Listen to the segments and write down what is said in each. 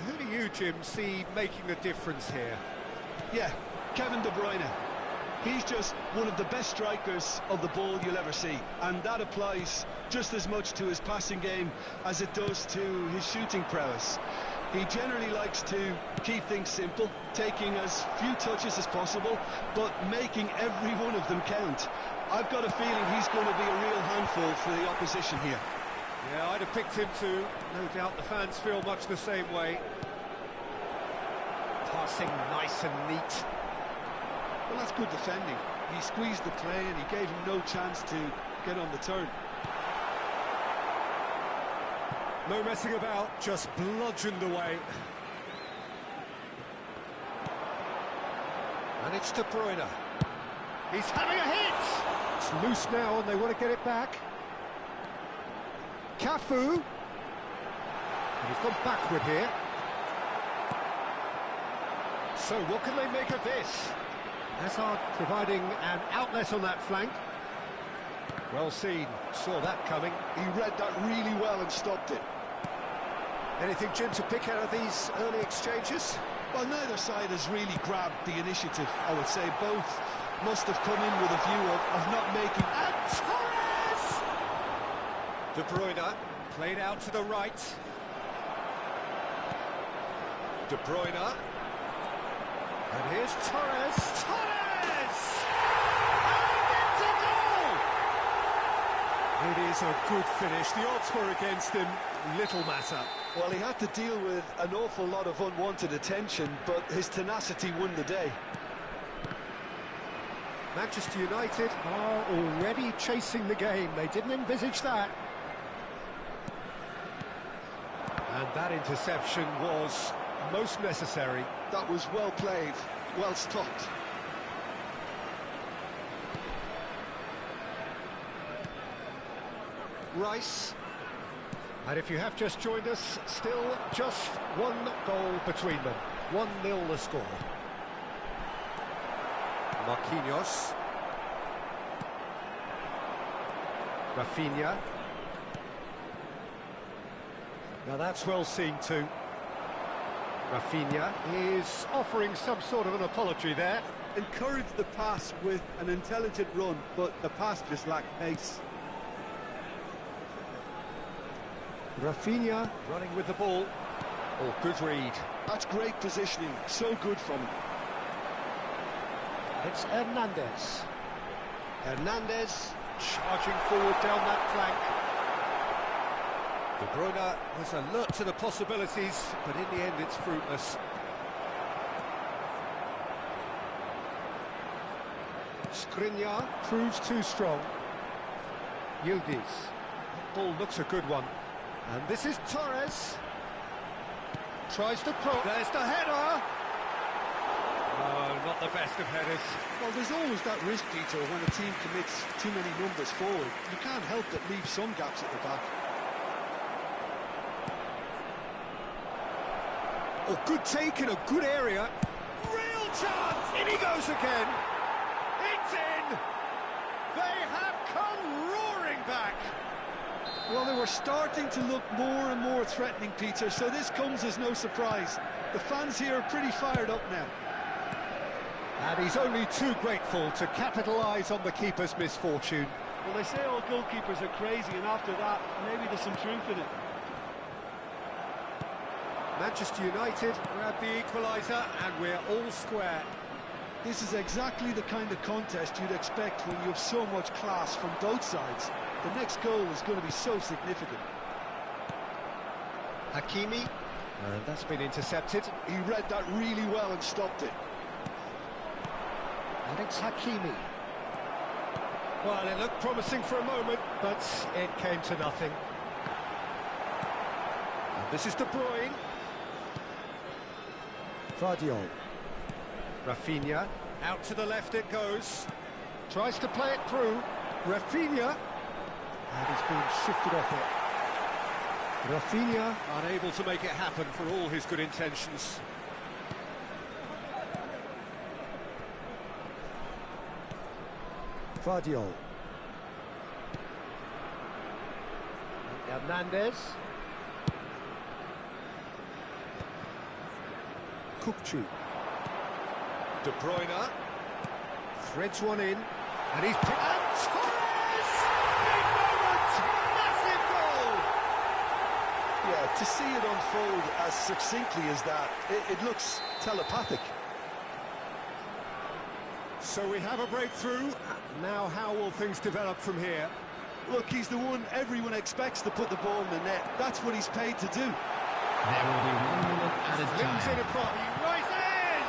who do you, Jim, see making the difference here? Yeah, Kevin De Bruyne. He's just one of the best strikers of the ball you'll ever see, and that applies just as much to his passing game as it does to his shooting prowess. He generally likes to keep things simple, taking as few touches as possible, but making every one of them count. I've got a feeling he's going to be a real handful for the opposition here. Yeah, I'd have picked him too. No doubt the fans feel much the same way. Passing nice and neat. Well, that's good defending. He squeezed the play and he gave him no chance to get on the turn. No messing about, just bludgeoned away. And it's De Bruyne. He's having a hit! It's loose now and they want to get it back. Cafu. And he's gone backward here. So what can they make of this? Hazard providing an outlet on that flank. Well seen, saw that coming. He read that really well and stopped it. Anything, Jim, to pick out of these early exchanges? Well, neither side has really grabbed the initiative, I would say. Both must have come in with a view of not making... And Torres! De Bruyne played out to the right. De Bruyne. And here's Torres. Torres! And it's a goal! It is a good finish. The odds were against him. Little matter. Well, he had to deal with an awful lot of unwanted attention, but his tenacity won the day. Manchester United are already chasing the game. They didn't envisage that. And that interception was most necessary. That was well played, well stopped. Rice. And if you have just joined us, still just one goal between them. 1-0 the score. Marquinhos. Rafinha. Now that's well seen too. Rafinha is offering some sort of an apology there. Encouraged the pass with an intelligent run, but the pass just lacked pace. Rafinha running with the ball. Oh, good read. That's great positioning, so good from him. It's Hernandez. Hernandez charging forward down that flank. De Bruyne was alert to the possibilities, but in the end it's fruitless. Skriniar proves too strong. Yildiz. Ball looks a good one. And this is Torres. Tries to put. There's the header. Oh, not the best of headers. Well, there's always that risk, Peter, when a team commits too many numbers forward. You can't help but leave some gaps at the back. Oh, good take in a good area. Real chance. In he goes again. It's in. They have come roaring back. Well, they were starting to look more and more threatening, Peter, so this comes as no surprise. The fans here are pretty fired up now. And he's only too grateful to capitalise on the keeper's misfortune. Well, they say all goalkeepers are crazy, and after that, maybe there's some truth in it. Manchester United grab the equaliser, and we're all square. This is exactly the kind of contest you'd expect when you have so much class from both sides. The next goal is going to be so significant. Hakimi, and that's been intercepted. He read that really well and stopped it. And it's Hakimi. Well, it looked promising for a moment, but it came to nothing. And this is De Bruyne. Vardiol. Rafinha, out to the left it goes. Tries to play it through. Rafinha. And he's been shifted off it. Rafinha unable to make it happen for all his good intentions. Vardiol. Hernandez. Kukçu. De Bruyne threads one in, and he's picked. And Torres! Big moment! Massive goal! Yeah, to see it unfold as succinctly as that, it looks telepathic. So we have a breakthrough. Now how will things develop from here? Look, he's the one everyone expects to put the ball in the net. That's what he's paid to do. There will be 1 minute added Flips time. in across. He rises!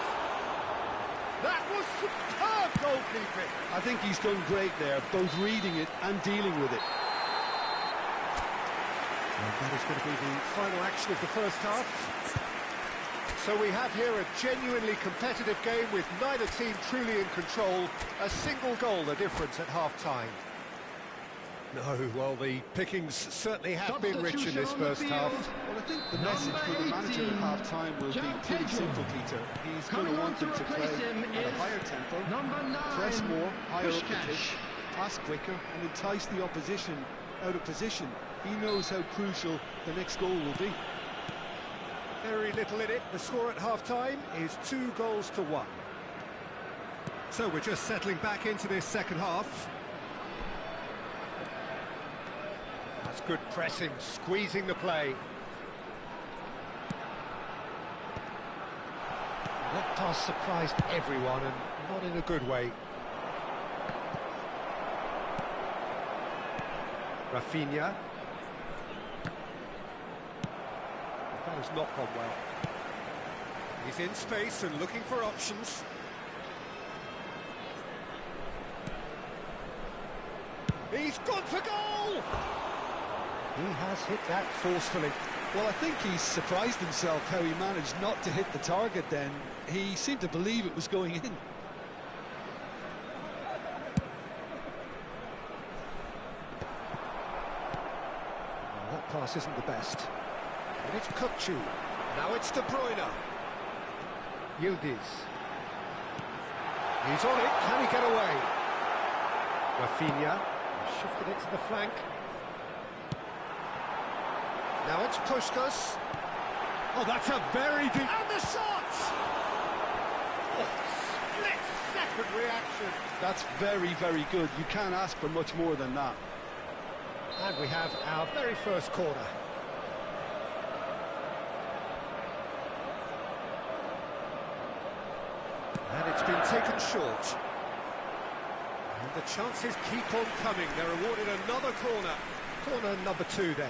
That was superb goalkeeping. I think he's done great there, both reading it and dealing with it. And that is going to be the final action of the first half. So we have here a genuinely competitive game with neither team truly in control. A single goal the difference at half-time. No, well, the pickings certainly have been rich in this first half. Well, I think the message for the manager at half-time will be pretty simple, Peter. He's going to want them to play at a higher tempo, press more, higher up the pitch, pass quicker, and entice the opposition out of position. He knows how crucial the next goal will be. Very little in it. The score at half-time is 2-1. So we're just settling back into this second half. That's good pressing, squeezing the play. That pass surprised everyone, and not in a good way. Rafinha. That has not gone well. He's in space and looking for options. He's gone for goal! He has hit that forcefully. Well, I think he's surprised himself how he managed not to hit the target then. He seemed to believe it was going in. Well, that pass isn't the best. And it's Kukçu. Now it's De Bruyne. Yildiz. He's on it. Can he get away? Rafinha. Shifted it to the flank. Now it's Puskás. Oh, that's a very deep... And the shot! Oh, split-second reaction. That's very, very good. You can't ask for much more than that. And we have our very first corner. And it's been taken short. And the chances keep on coming. They're awarded another corner. Corner number 2 then.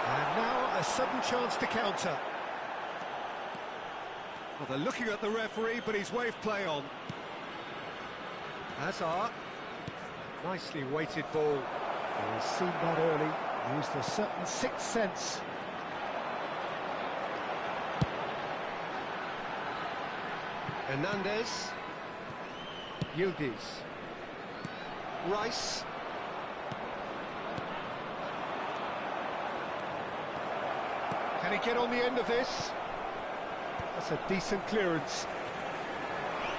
And now a sudden chance to counter. Well, they're looking at the referee, but he's waved play on. Hazard. Nicely weighted ball. He's seen that early, used a certain sixth sense. Hernandez. Yildiz. Rice. Can he get on the end of this? That's a decent clearance.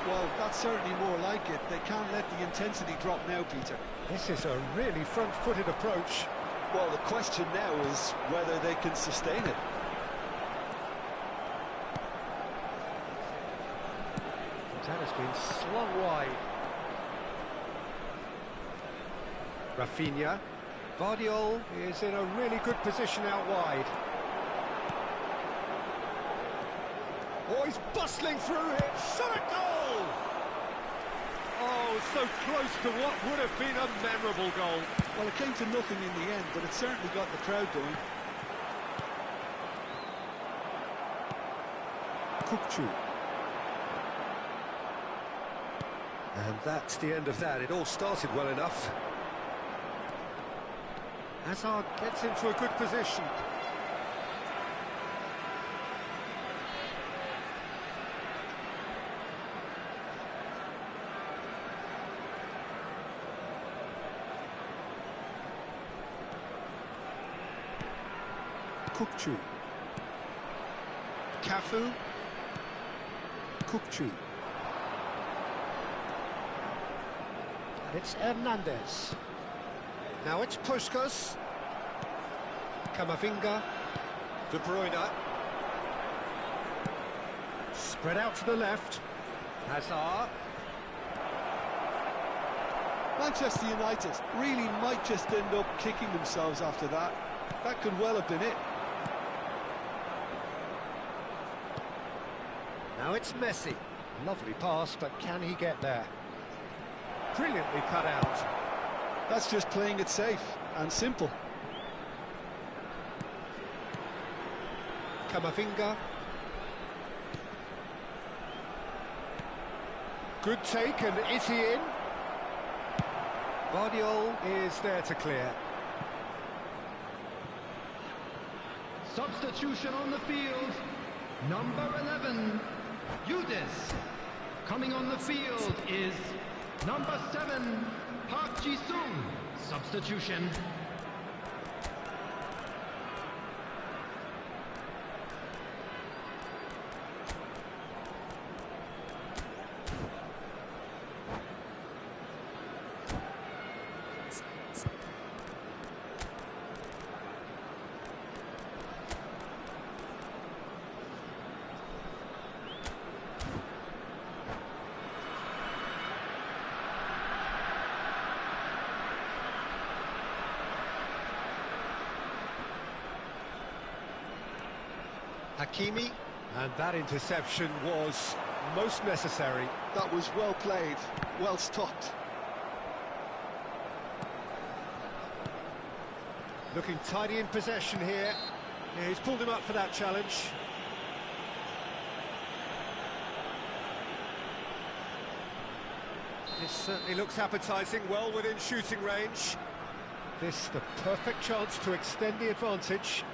Well, that's certainly more like it. They can't let the intensity drop now, Peter. This is a really front-footed approach. Well, the question now is whether they can sustain it. That has been slung wide. Rafinha. Vardiol is in a really good position out wide. Oh, he's bustling through here. Shot a goal! Oh, so close to what would have been a memorable goal. Well, it came to nothing in the end, but it certainly got the crowd going. Kukçu. And that's the end of that. It all started well enough. Hazard gets into a good position. Kukçu. Cafu. Kukçu. And it's Hernandez. Now it's Puskas. Camavinga. De Bruyne. Spread out to the left. Hazard. Manchester United really might just end up kicking themselves after that. That could well have been it. Now it's Messi. Lovely pass, but can he get there? Brilliantly cut out. That's just playing it safe and simple. Camavinga. Good take, and is he in? Guardiola is there to clear. Substitution on the field. Number 11, Yudis. Coming on the field is number 7, Park Ji-sung. Substitution. Hakimi, and that interception was most necessary. That was well played, well stopped. Looking tidy in possession here. Yeah, he's pulled him up for that challenge. This certainly looks appetising, well within shooting range. This the perfect chance to extend the advantage.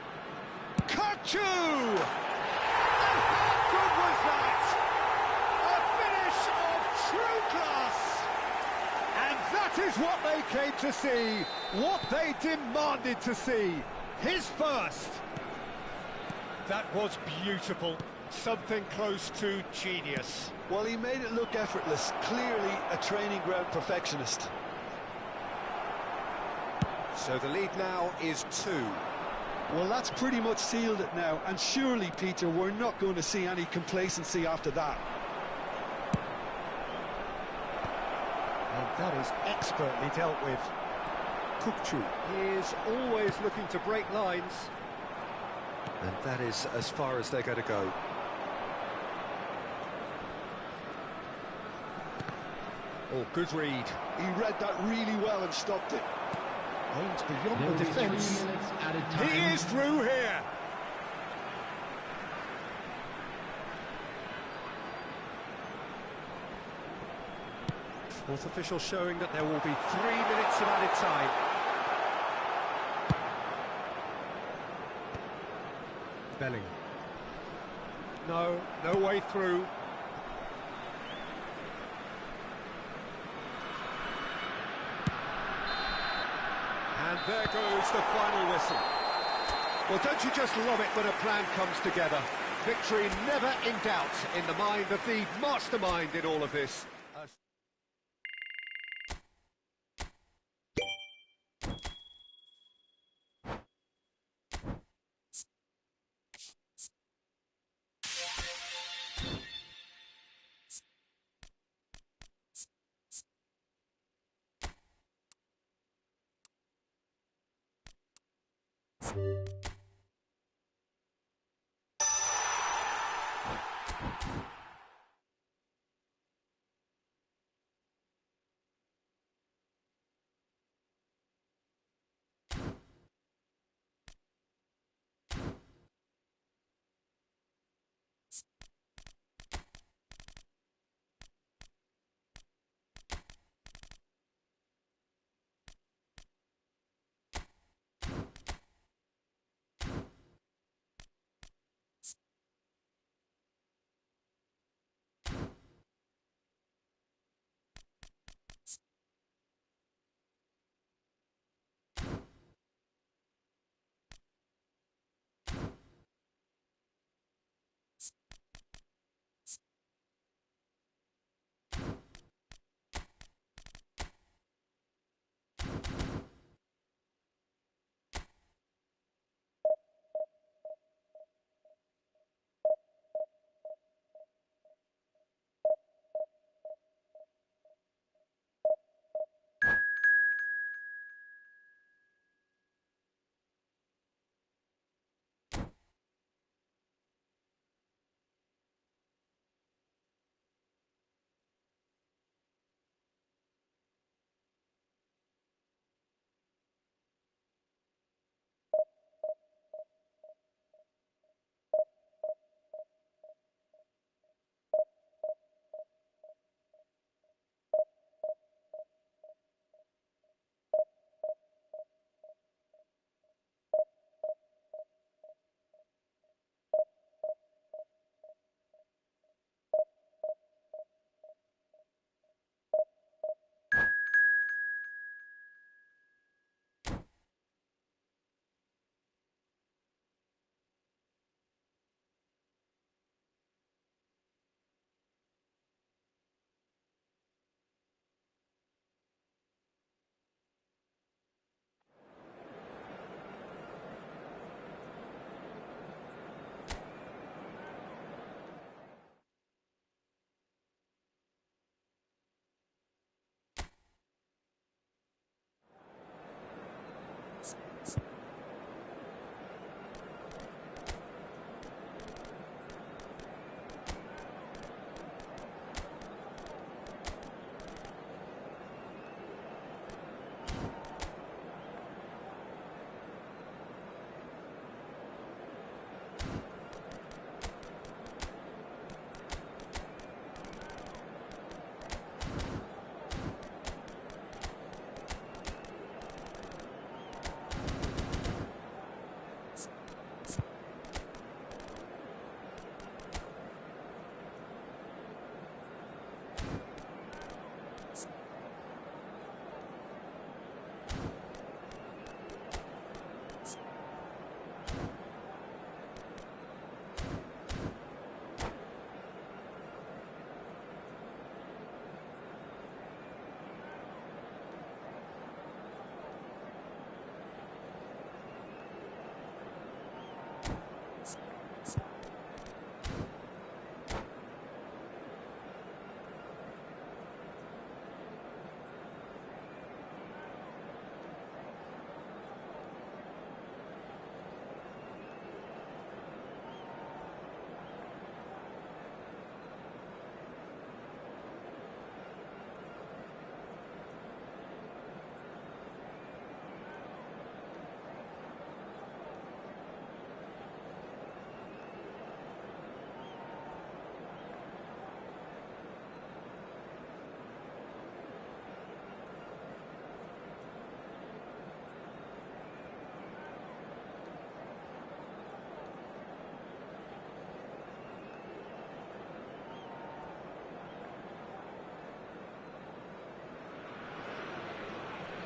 Kachu! And how good was that? A finish of true class! And that is what they came to see, what they demanded to see. His first. That was beautiful, something close to genius. Well, he made it look effortless, clearly a training ground perfectionist. So the lead now is 2. Well, that's pretty much sealed it now, and surely, Peter, we're not going to see any complacency after that. And that is expertly dealt with. Kukçu, he is always looking to break lines. And that is as far as they're going to go. Oh, good read. He read that really well and stopped it. Aims beyond There will the be 3 defence. minutes added time. He is through here. Fourth official showing that there will be 3 minutes of added time. Bellingham. No way through. And there goes the final whistle. Well, don't you just love it when a plan comes together? Victory never in doubt in the mind of the mastermind in all of this.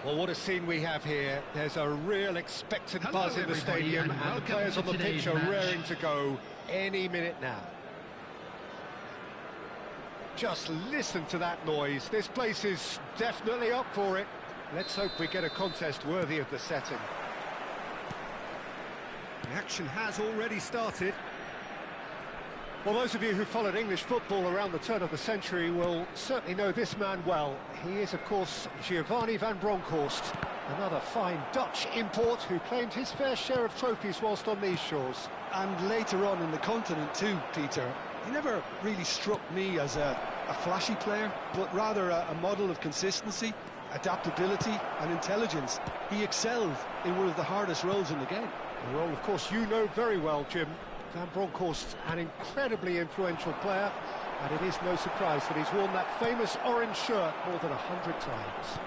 Well, what a scene we have here. There's a real expectant buzz in the stadium, and the players on the pitch are raring to go any minute now. Just listen to that noise. This place is definitely up for it. Let's hope we get a contest worthy of the setting. The action has already started. Well, those of you who followed English football around the turn of the century will certainly know this man well. He is, of course, Giovanni van Bronckhorst, another fine Dutch import who claimed his fair share of trophies whilst on these shores. And later on in the continent too, Peter. He never really struck me as a flashy player, but rather a model of consistency, adaptability and intelligence. He excelled in one of the hardest roles in the game. A role, of course, you know very well, Jim. Van Bronckhorst, an incredibly influential player, and it is no surprise that he's worn that famous orange shirt more than 100 times.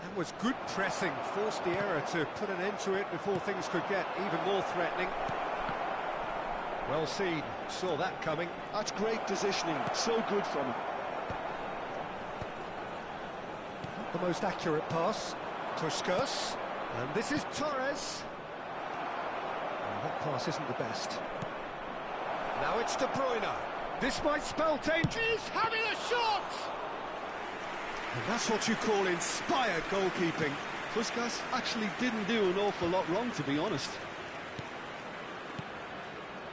That was good pressing, forced the error to put an end to it before things could get even more threatening. Well seen, saw that coming. That's great positioning, so good from him. The most accurate pass, Puskas. And this is Torres. Well, that pass isn't the best. Now it's De Bruyne. This might spell danger. He's having a shot! And that's what you call inspired goalkeeping. Puskas actually didn't do an awful lot wrong, to be honest.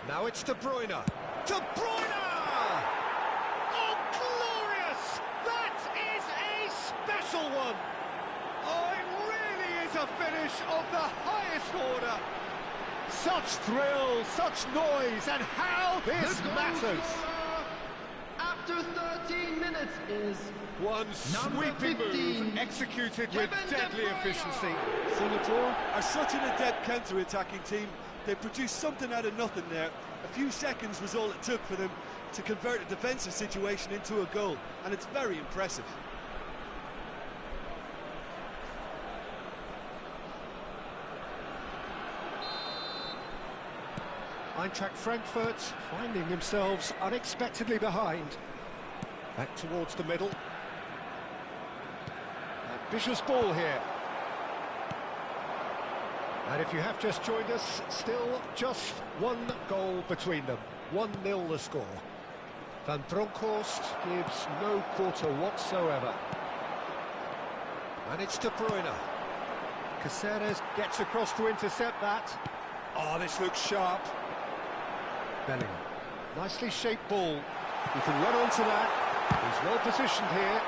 Now it's De Bruyne. De Bruyne! Oh, glorious! That is a special one! Oh, it really is a finish of the highest order. Such thrill, such noise, and how this matters. After 13 minutes is one sweeping 15, move executed with deadly efficiency. Singapore are such an adept counter-attacking team. They produced something out of nothing there. A few seconds was all it took for them to convert a defensive situation into a goal, and it's very impressive. Eintracht Frankfurt finding themselves unexpectedly behind. Back towards the middle. Ambitious ball here. And if you have just joined us, still just one goal between them. 1-0 the score. Van Bronckhorst gives no quarter whatsoever. And it's De Bruyne. Caceres gets across to intercept that. Oh, this looks sharp. Bellingham. Nicely shaped ball. You can run onto that. He's well positioned here.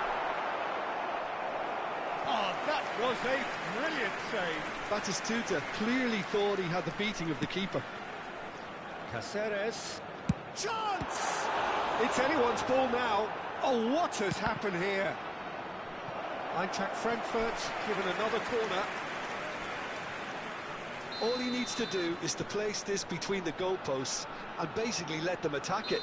Oh, was a brilliant save. Batistuta clearly thought he had the beating of the keeper. Cáceres. Chance! It's anyone's ball now. Oh, what has happened here? Eintracht Frankfurt given another corner. All he needs to do is to place this between the goalposts and basically let them attack it.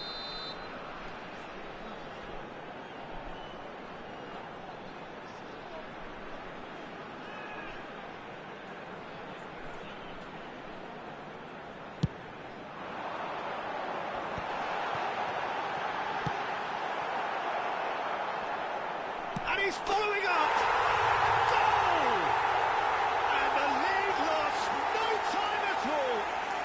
And he's following up! Goal! And the lead lost no time at all!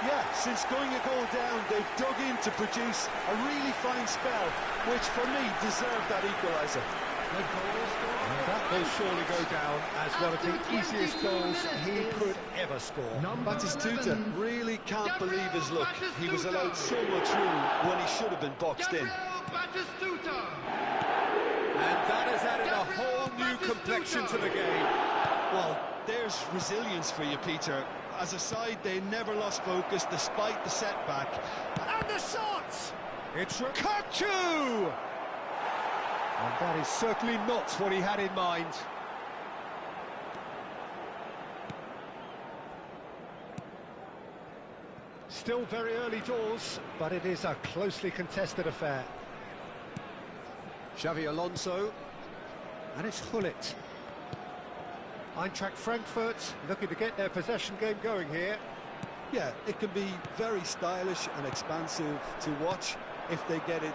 Yeah, since going a goal down, they've dug in to produce a really fine spell, which for me deserved that equaliser. And that will surely go down as one of the easiest goals he could ever score. Batistuta really can't believe his luck. He was allowed so much room when he should have been boxed in. And that has added a whole new complexion to the game. Well, there's resilience for you, Peter. As a side, they never lost focus despite the setback. And the shot! It's Rakachu! And that is certainly not what he had in mind. Still very early doors, but it is a closely contested affair. Xavi Alonso, and it's Gullit. Eintracht Frankfurt looking to get their possession game going here. Yeah, it can be very stylish and expansive to watch if they get it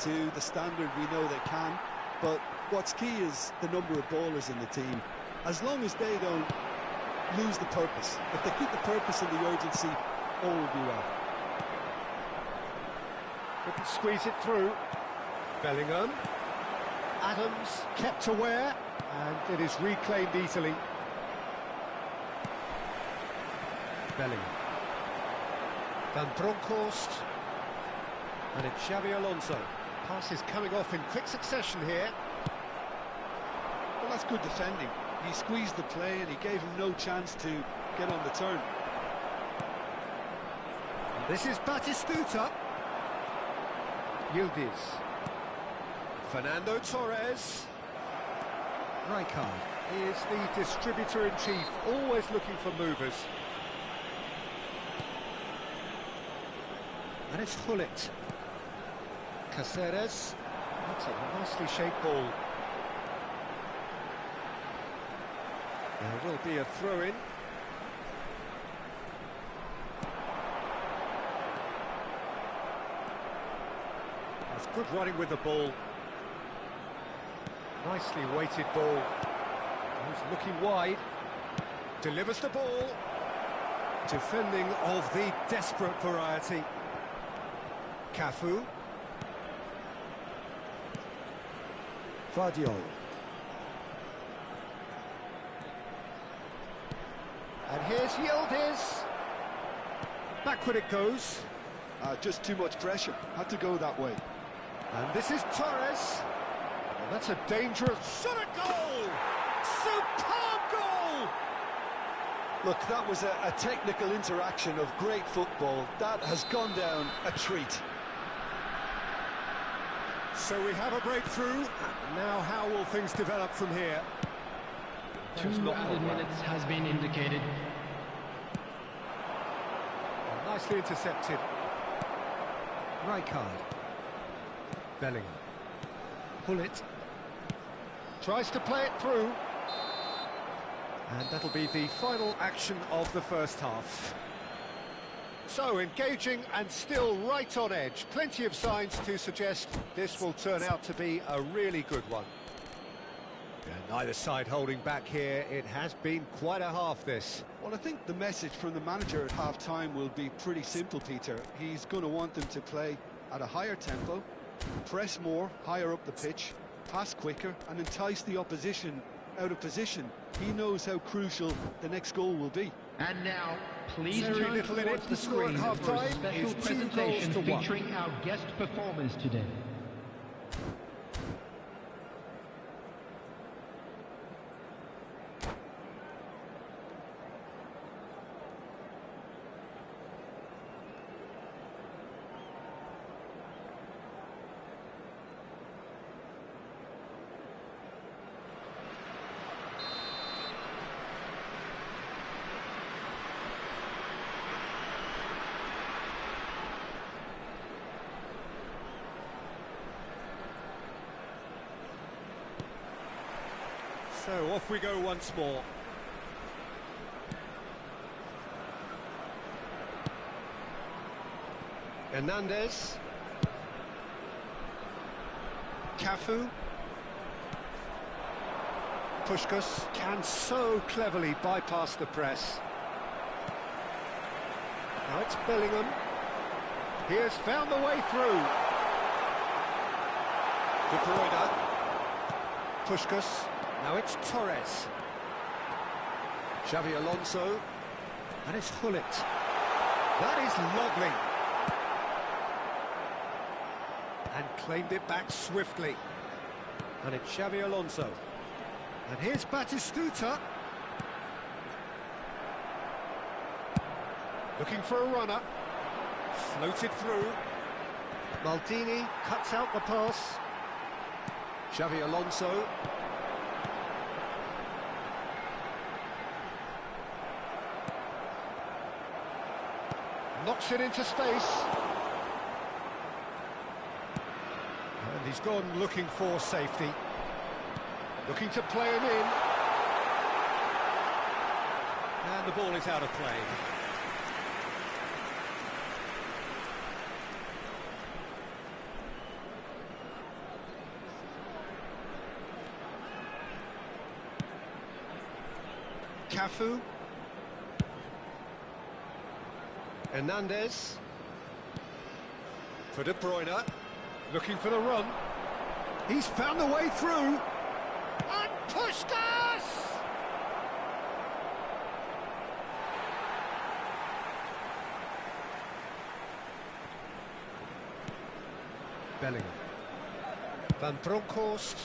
to the standard we know they can. But what's key is the number of ballers in the team. As long as they don't lose the purpose, if they keep the purpose and the urgency, all will be well. Couldn't squeeze it through. Bellingham. Adams kept aware, and it is reclaimed easily. Bellingham. Van Bronckhorst. And it's Xavi Alonso. Passes coming off in quick succession here. Well, that's good defending. He squeezed the play and he gave him no chance to get on the turn. And this is Batistuta. Yildiz. Fernando Torres. Rijkaard is the distributor-in-chief, always looking for movers. And it's Gullit. Cáceres. That's a nicely shaped ball. There will be a throw-in. That's good running with the ball. Nicely weighted ball. He's looking wide. Delivers the ball. Defending of the desperate variety. Cafu. Vardiol. And here's Yildiz. Backward it goes. Just too much pressure. Had to go that way. And this is Torres. And that's a dangerous shot at goal! Superb goal! Look, that was a technical interaction of great football. That has gone down a treat. So we have a breakthrough. Now how will things develop from here? 2 added minutes has been indicated. Nicely intercepted. Rijkaard. Bellingham. Gullit. Tries to play it through. And that'll be the final action of the first half. So, engaging and still right on edge. Plenty of signs to suggest this will turn out to be a really good one. And neither side holding back here. It has been quite a half, this. Well, I think the message from the manager at half-time will be pretty simple, Peter. He's going to want them to play at a higher tempo, press more, higher up the pitch, pass quicker, and entice the opposition out of position. He knows how crucial the next goal will be. And now, please Very turn little in towards it. the The score at screen for a half-time special is 2 goals presentation to 1. featuring our guest performers today. So off we go once more. Hernandez. Cafu. Puskás can so cleverly bypass the press. Now it's Bellingham. He has found the way through. De Bruyne. Puskás. Now it's Torres. Xavi Alonso. And it's Hullet. That is lovely. And claimed it back swiftly. And it's Xavi Alonso. And here's Batistuta. Looking for a runner. Floated through. Maldini cuts out the pass. Xavi Alonso. Knocks it into space. And he's gone looking for safety. Looking to play him in. And the ball is out of play. Cafu. Hernandez. For De Bruyne. Looking for the run. He's found the way through. And Puskás! Bellingham. Van Bronckhorst.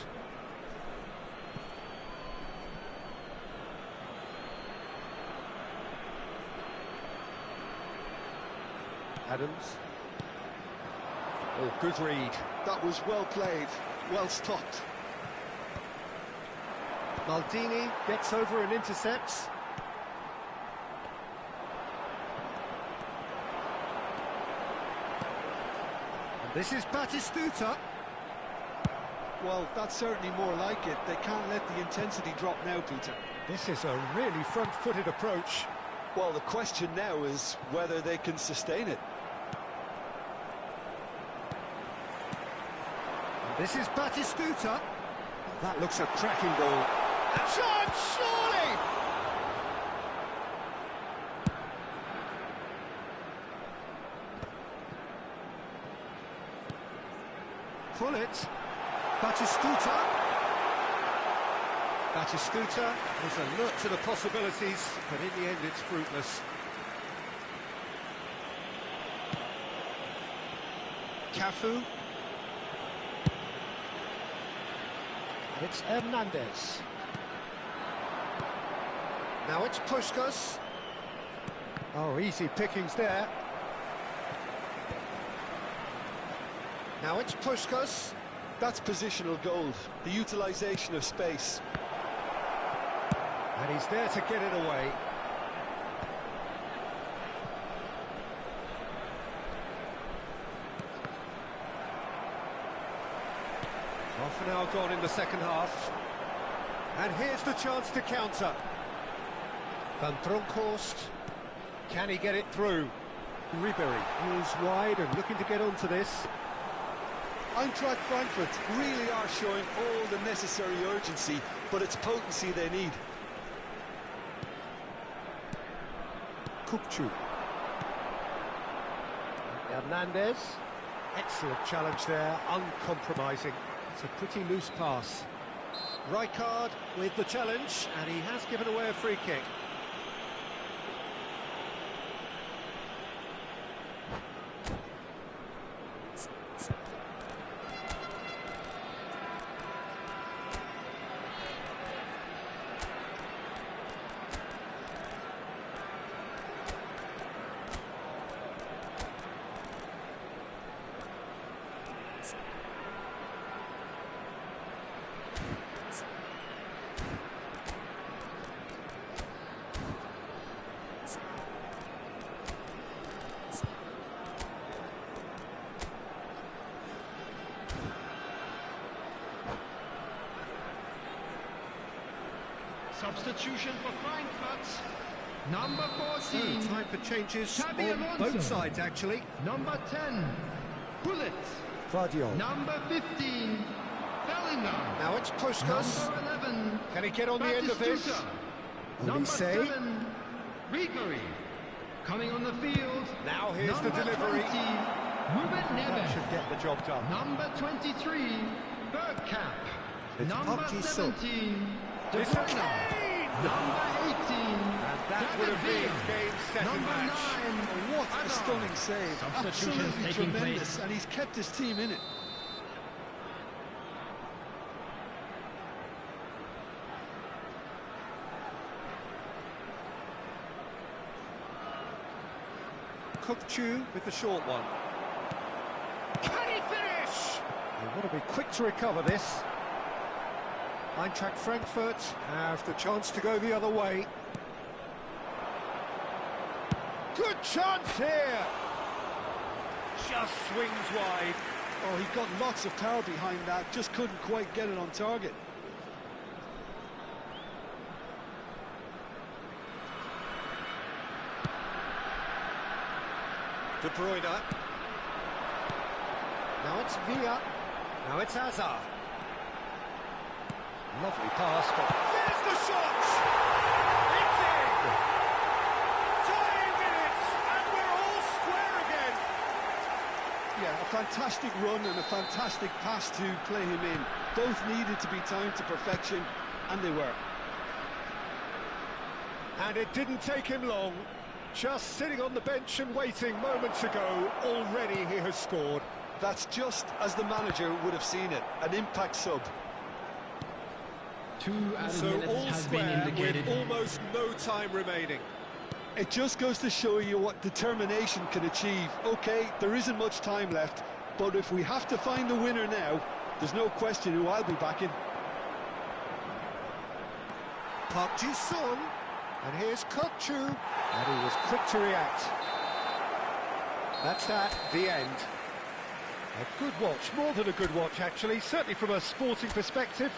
Adams. Oh, good read. That was well played, well stopped. Maldini gets over and intercepts. And this is Batistuta. Well, that's certainly more like it. They can't let the intensity drop now, Peter. This is a really front-footed approach. Well, the question now is whether they can sustain it. This is Batistuta. That looks a cracking ball. A chance, surely! Hullet. Batistuta. Batistuta was alert to the possibilities, but in the end it's fruitless. Cafu. And it's Hernandez. Now it's Puskás. Oh, easy pickings there. Now it's Puskás. That's positional gold, the utilisation of space. And he's there to get it away. Half an hour gone in the second half. And here's the chance to counter. Van Bronckhorst. Can he get it through? Ribéry is wide and looking to get onto this. Eintracht Frankfurt really are showing all the necessary urgency, but it's potency they need. Kukçu. Hernandez. Excellent challenge there, uncompromising. It's a pretty loose pass. Rijkaard with the challenge, and he has given away a free kick. Substitution for Frankfurt. Number 14. So, time for changes Xabi on Alonso. both sides, actually. Number 10. Bullet. Guardiola. Number 15. Bellingham. Now it's Puskas. Number 11. Can he get on the end of this? Batistuta. Number Olise. 7. Ribery. Coming on the field. Now here's Number the delivery. 20. Ruben That Neves. should get the job done. Number 23. Bergkamp. It's Number Park Ji-sung. 17. De It's a Bruyne. Kane! Number 18. And that would have been game, set and Number match. 9. What a stunning save. Substitutions Absolutely taking tremendous, place. and he's kept his team in it. Kukçu with the short one. Can he finish? They want to be quick to recover this. Eintracht Frankfurt have the chance to go the other way. Good chance here. Just swings wide. Oh, he got lots of power behind that, just couldn't quite get it on target. De Bruyne. Now it's Villa. Now it's Hazard. Lovely pass, but there's the shot! It's in! Tying minutes, and we're all square again! Yeah, a fantastic run and a fantastic pass to play him in. Both needed to be timed to perfection, and they were. And it didn't take him long. Just sitting on the bench and waiting moments ago, already he has scored. That's just as the manager would have seen it, an impact sub. 2 added So minutes all has been square indicated. with almost no time remaining. It just goes to show you what determination can achieve. Okay, there isn't much time left, but if we have to find the winner now, there's no question who I'll be backing. Park Ji-sung, and here's Kukçu, and he was quick to react. That's that, the end. A good watch, more than a good watch actually, certainly from a sporting perspective.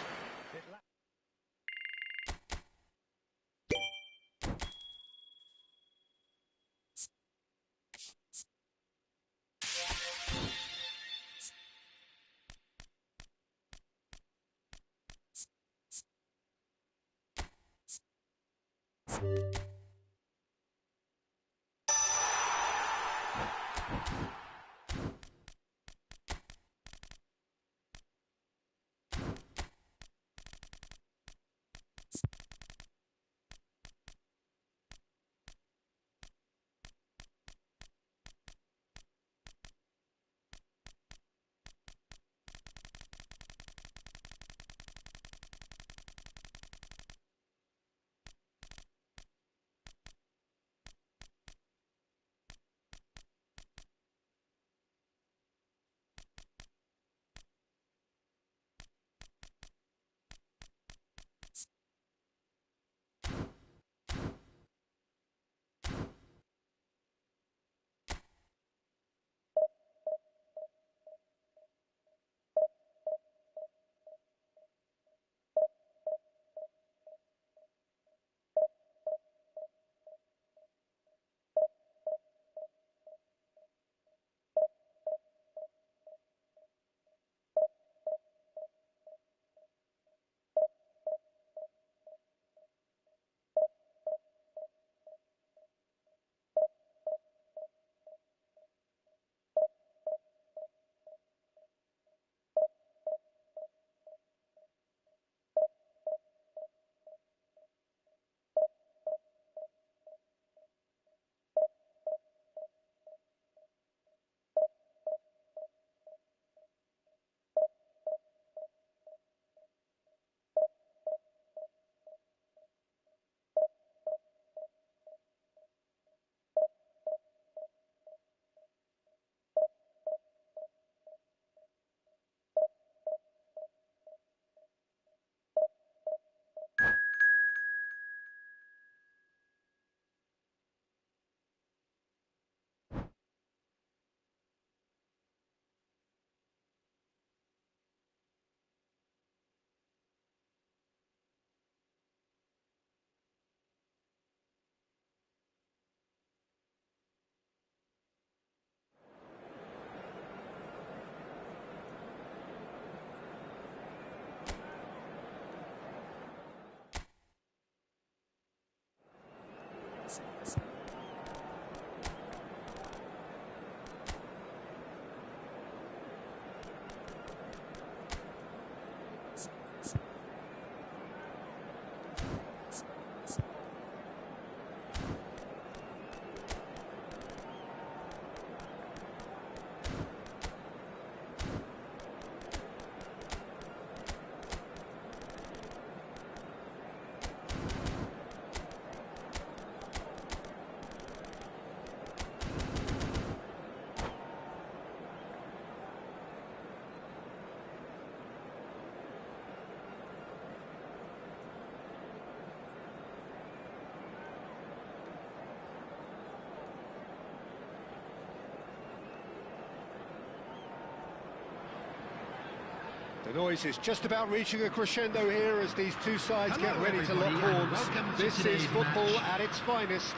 The noise is just about reaching a crescendo here as these two sides Hello, get ready to lock everybody, and horns. welcome to This is today's football match. at its finest.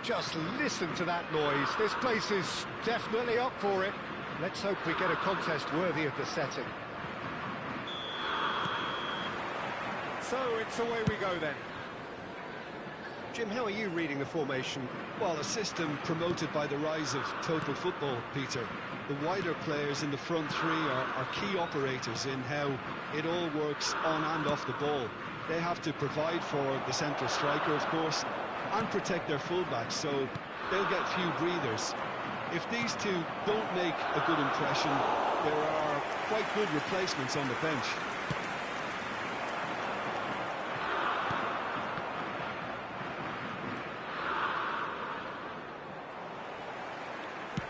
Just listen to that noise. This place is definitely up for it. Let's hope we get a contest worthy of the setting. So it's away we go then. Jim, how are you reading the formation? Well, a system promoted by the rise of total football, Peter. The wider players in the front three are key operators in how it all works on and off the ball. They have to provide for the central striker, of course, and protect their fullbacks, so they'll get few breathers. If these two don't make a good impression, there are quite good replacements on the bench.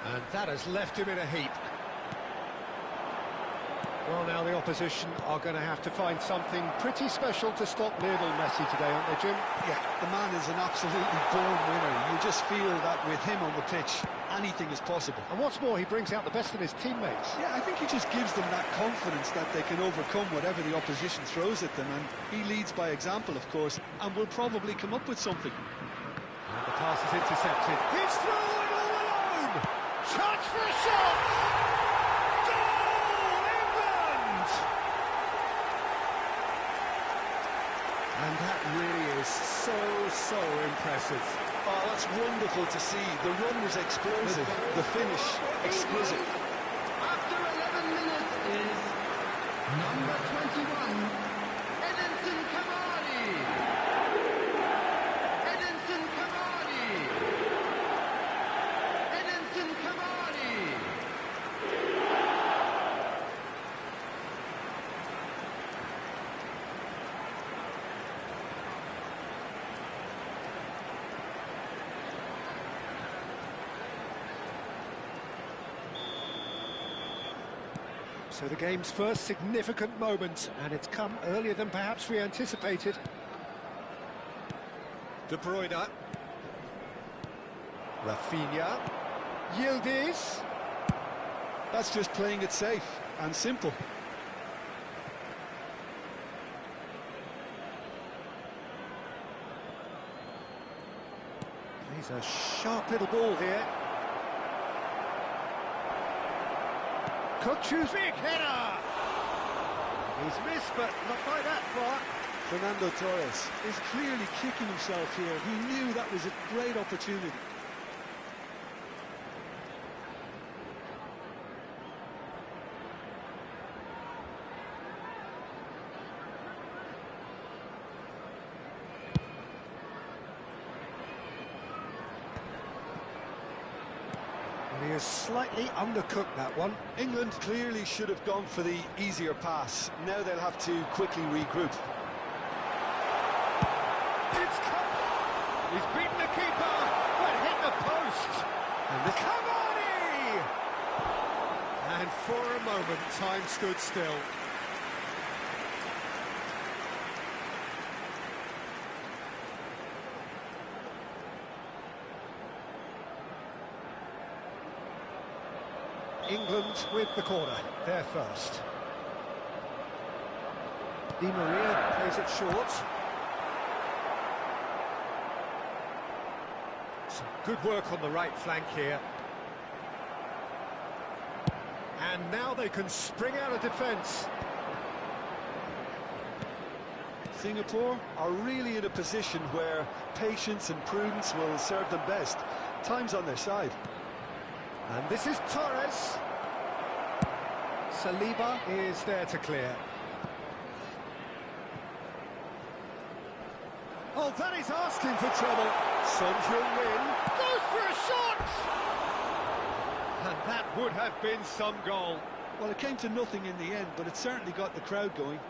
And that has left him in a heap. Well, now the opposition are going to have to find something pretty special to stop Lionel Messi today, aren't they, Jim? Yeah, the man is an absolutely born winner. You just feel that with him on the pitch, anything is possible. And what's more, he brings out the best in his teammates. Yeah, I think he just gives them that confidence that they can overcome whatever the opposition throws at them, and he leads by example, of course, and will probably come up with something. And the pass is intercepted. He's through and all alone! Chance for a shot! Goal, England! And that really is so impressive. Oh, that's wonderful to see. The run was explosive, the finish exquisite. After 11 minutes is number 21, Edinson Cavani. Edinson Cavani. Edinson Cavani. So the game's first significant moment, and it's come earlier than perhaps we anticipated. De Bruyne. Rafinha. Yildiz. That's just playing it safe and simple. He's a sharp little ball here. Kukçu's header! He's missed, but not by that far. Fernando Torres is clearly kicking himself here. He knew that was a great opportunity. And he has slightly undercooked that one. England clearly should have gone for the easier pass. Now they'll have to quickly regroup. It's come. He's beaten the keeper, but hit the post. And this Cavani! And for a moment, time stood still. England with the corner, they're first. Di Maria plays it short. Some good work on the right flank here. And now they can spring out of defence. Singapore are really in a position where patience and prudence will serve them best. Time's on their side. And this is Torres. Saliba is there to clear. Oh, that is asking for trouble. Son Heung-min goes for a shot! And that would have been some goal. Well, it came to nothing in the end, but it certainly got the crowd going.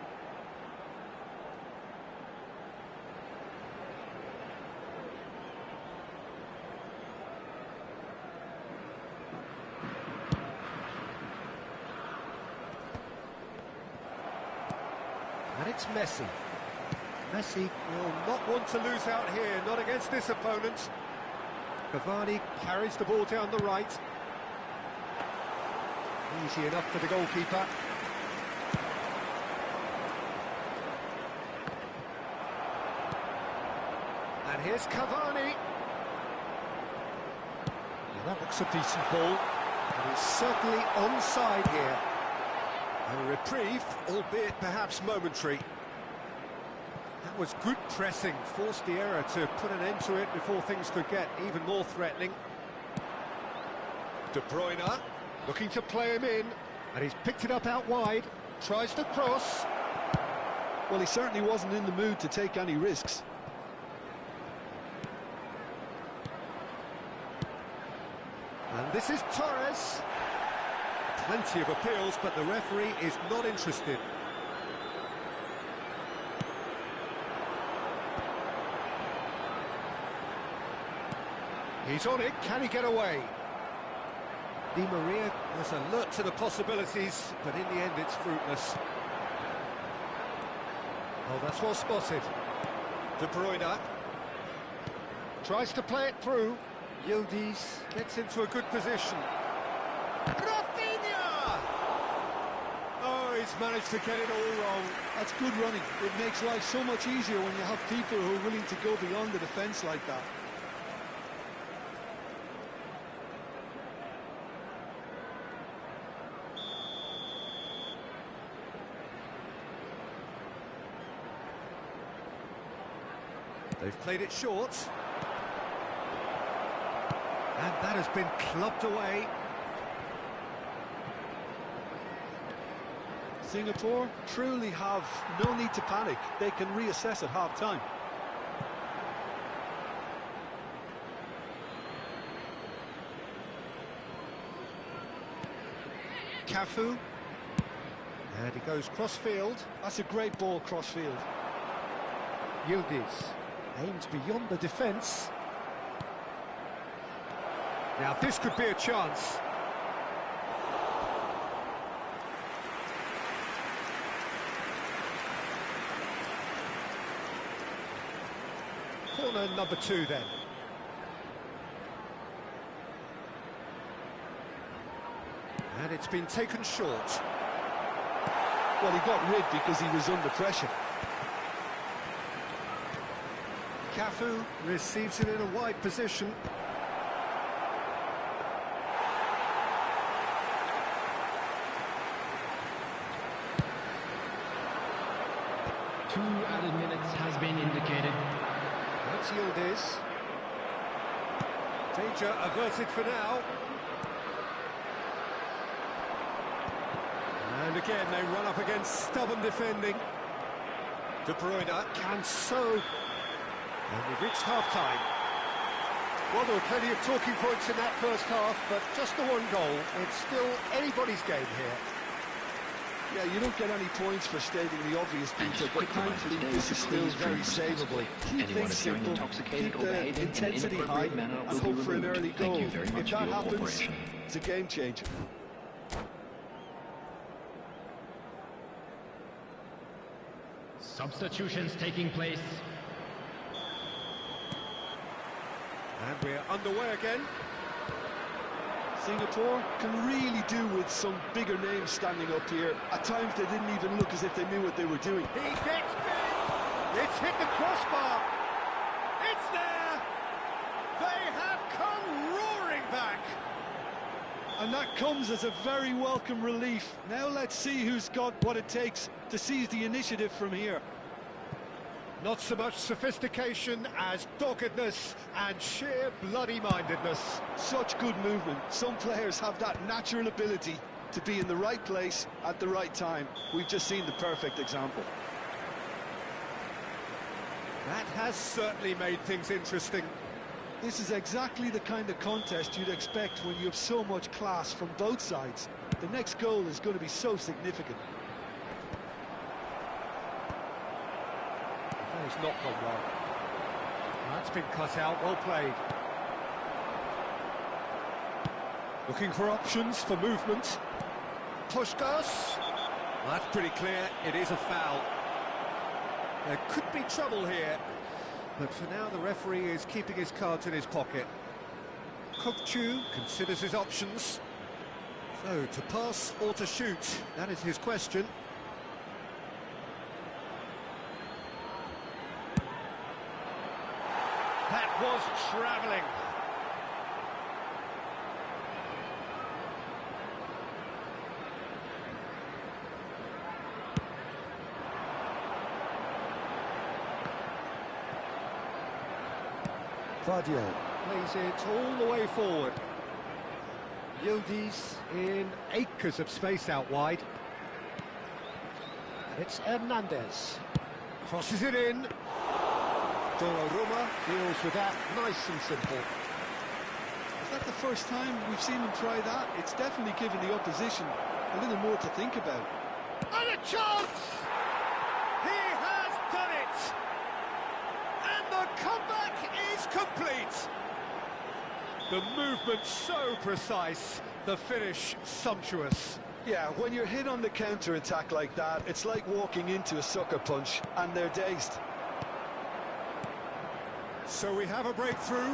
And it's Messi. Messi will not want to lose out here, not against this opponent. Cavani carries the ball down the right. Easy enough for the goalkeeper. And here's Cavani. Well, that looks a decent ball, but it's certainly onside here. A reprieve, albeit perhaps momentary. That was good pressing, forced the error to put an end to it before things could get even more threatening. De Bruyne looking to play him in, and he's picked it up out wide, tries to cross. Well, he certainly wasn't in the mood to take any risks. And this is Torres. Plenty of appeals, but the referee is not interested. He's on it, can he get away? Di Maria was alert to the possibilities, but in the end it's fruitless. Oh, that's well spotted. De Bruyne tries to play it through. Yildiz gets into a good position. Rafinha! Oh, he's managed to get it all wrong. That's good running. It makes life so much easier when you have people who are willing to go beyond the defence like that. They've played it short. And that has been clubbed away. Singapore truly have no need to panic. They can reassess at half-time. Cafu. And he goes cross-field. That's a great ball cross-field. Yildiz aims beyond the defence. Now this could be a chance. Corner number 2 then. And it's been taken short. Well, he got rid because he was under pressure. Cafu receives it in a wide position. Two added minutes has been indicated. That's Yildiz. Danger averted for now. And again they run up against stubborn defending. De Bruyne can so. And we've reached half-time. Well, there were plenty of talking points in that first half, but just the one goal. It's still anybody's game here. Yeah, you don't get any points for stating the obvious, Peter, but thankfully this is still very savable. Keep things simple, keep the intensity high, and hope for an early goal. If that happens, it's a game changer. Substitutions taking place. And we're underway again. Singapore can really do with some bigger names standing up here. At times they didn't even look as if they knew what they were doing. He gets big! It's hit the crossbar! It's there! They have come roaring back! And that comes as a very welcome relief. Now let's see who's got what it takes to seize the initiative from here. Not so much sophistication as doggedness and sheer bloody-mindedness. Such good movement. Some players have that natural ability to be in the right place at the right time. We've just seen the perfect example. That has certainly made things interesting. This is exactly the kind of contest you'd expect when you have so much class from both sides. The next goal is going to be so significant. He's not gone well. That's been cut out, well played. Looking for options for movement. Puskás. Well, that's pretty clear, it is a foul. There could be trouble here, but for now the referee is keeping his cards in his pocket. Kokchu considers his options. So, to pass or to shoot, that is his question. That was travelling. Vardio plays it all the way forward. Yildiz in acres of space out wide. And it's Hernandez. Crosses it in. Donnarumma deals with that nice and simple. Is that the first time we've seen him try that? It's definitely given the opposition a little more to think about. And a chance! He has done it! And the comeback is complete! The movement so precise, the finish sumptuous. Yeah, when you're hit on the counter-attack like that, it's like walking into a sucker punch, and they're dazed. So we have a breakthrough.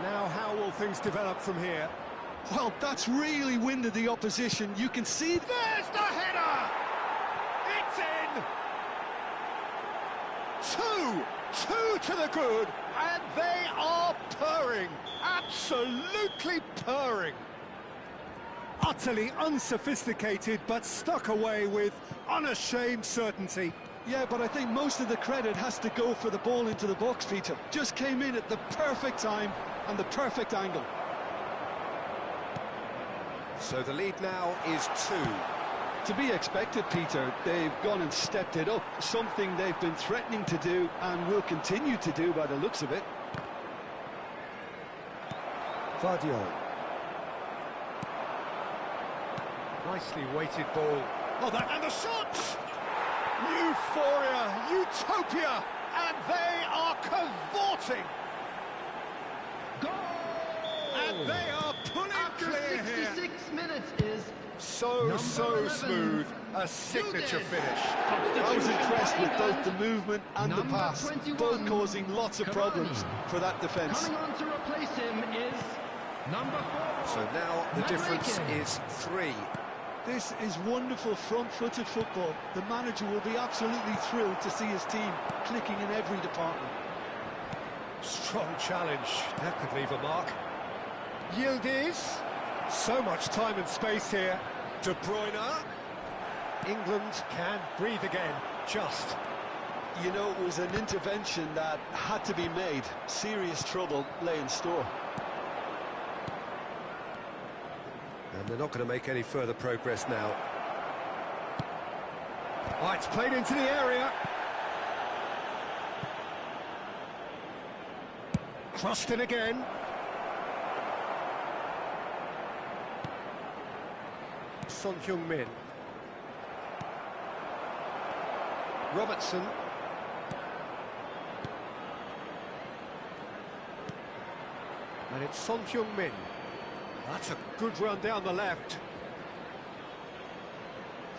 Now how will things develop from here? Well, that's really winded the opposition. You can see... There's the header! It's in! Two to the good, and they are purring. Absolutely purring. Utterly unsophisticated, but stuck away with unashamed certainty. Yeah, but I think most of the credit has to go for the ball into the box, Peter. Just came in at the perfect time and the perfect angle. So the lead now is 2. To be expected, Peter. They've gone and stepped it up, something they've been threatening to do and will continue to do by the looks of it. Vardio. Nicely weighted ball. Oh, that and the shot! Euphoria, utopia, and they are cavorting. Goal! And they are pulling After clear 66 here. minutes is So 11, smooth, a signature Yildiz. finish. I was impressed with both the movement and the Number pass, 21, both causing lots of Konami. problems for that defence. Coming on to replace him is number 4. So now the difference Madrigal. is 3. This is wonderful front-footed football. The manager will be absolutely thrilled to see his team clicking in every department. Strong challenge, that could leave a mark. Yildiz, so much time and space here. De Bruyne, England can breathe again, just. You know, it was an intervention that had to be made. Serious trouble lay in store. And they're not going to make any further progress now. Oh, it's played into the area. Crossed in again. Son Heung-min. Robertson. And it's Son Heung-min. That's a good run down the left.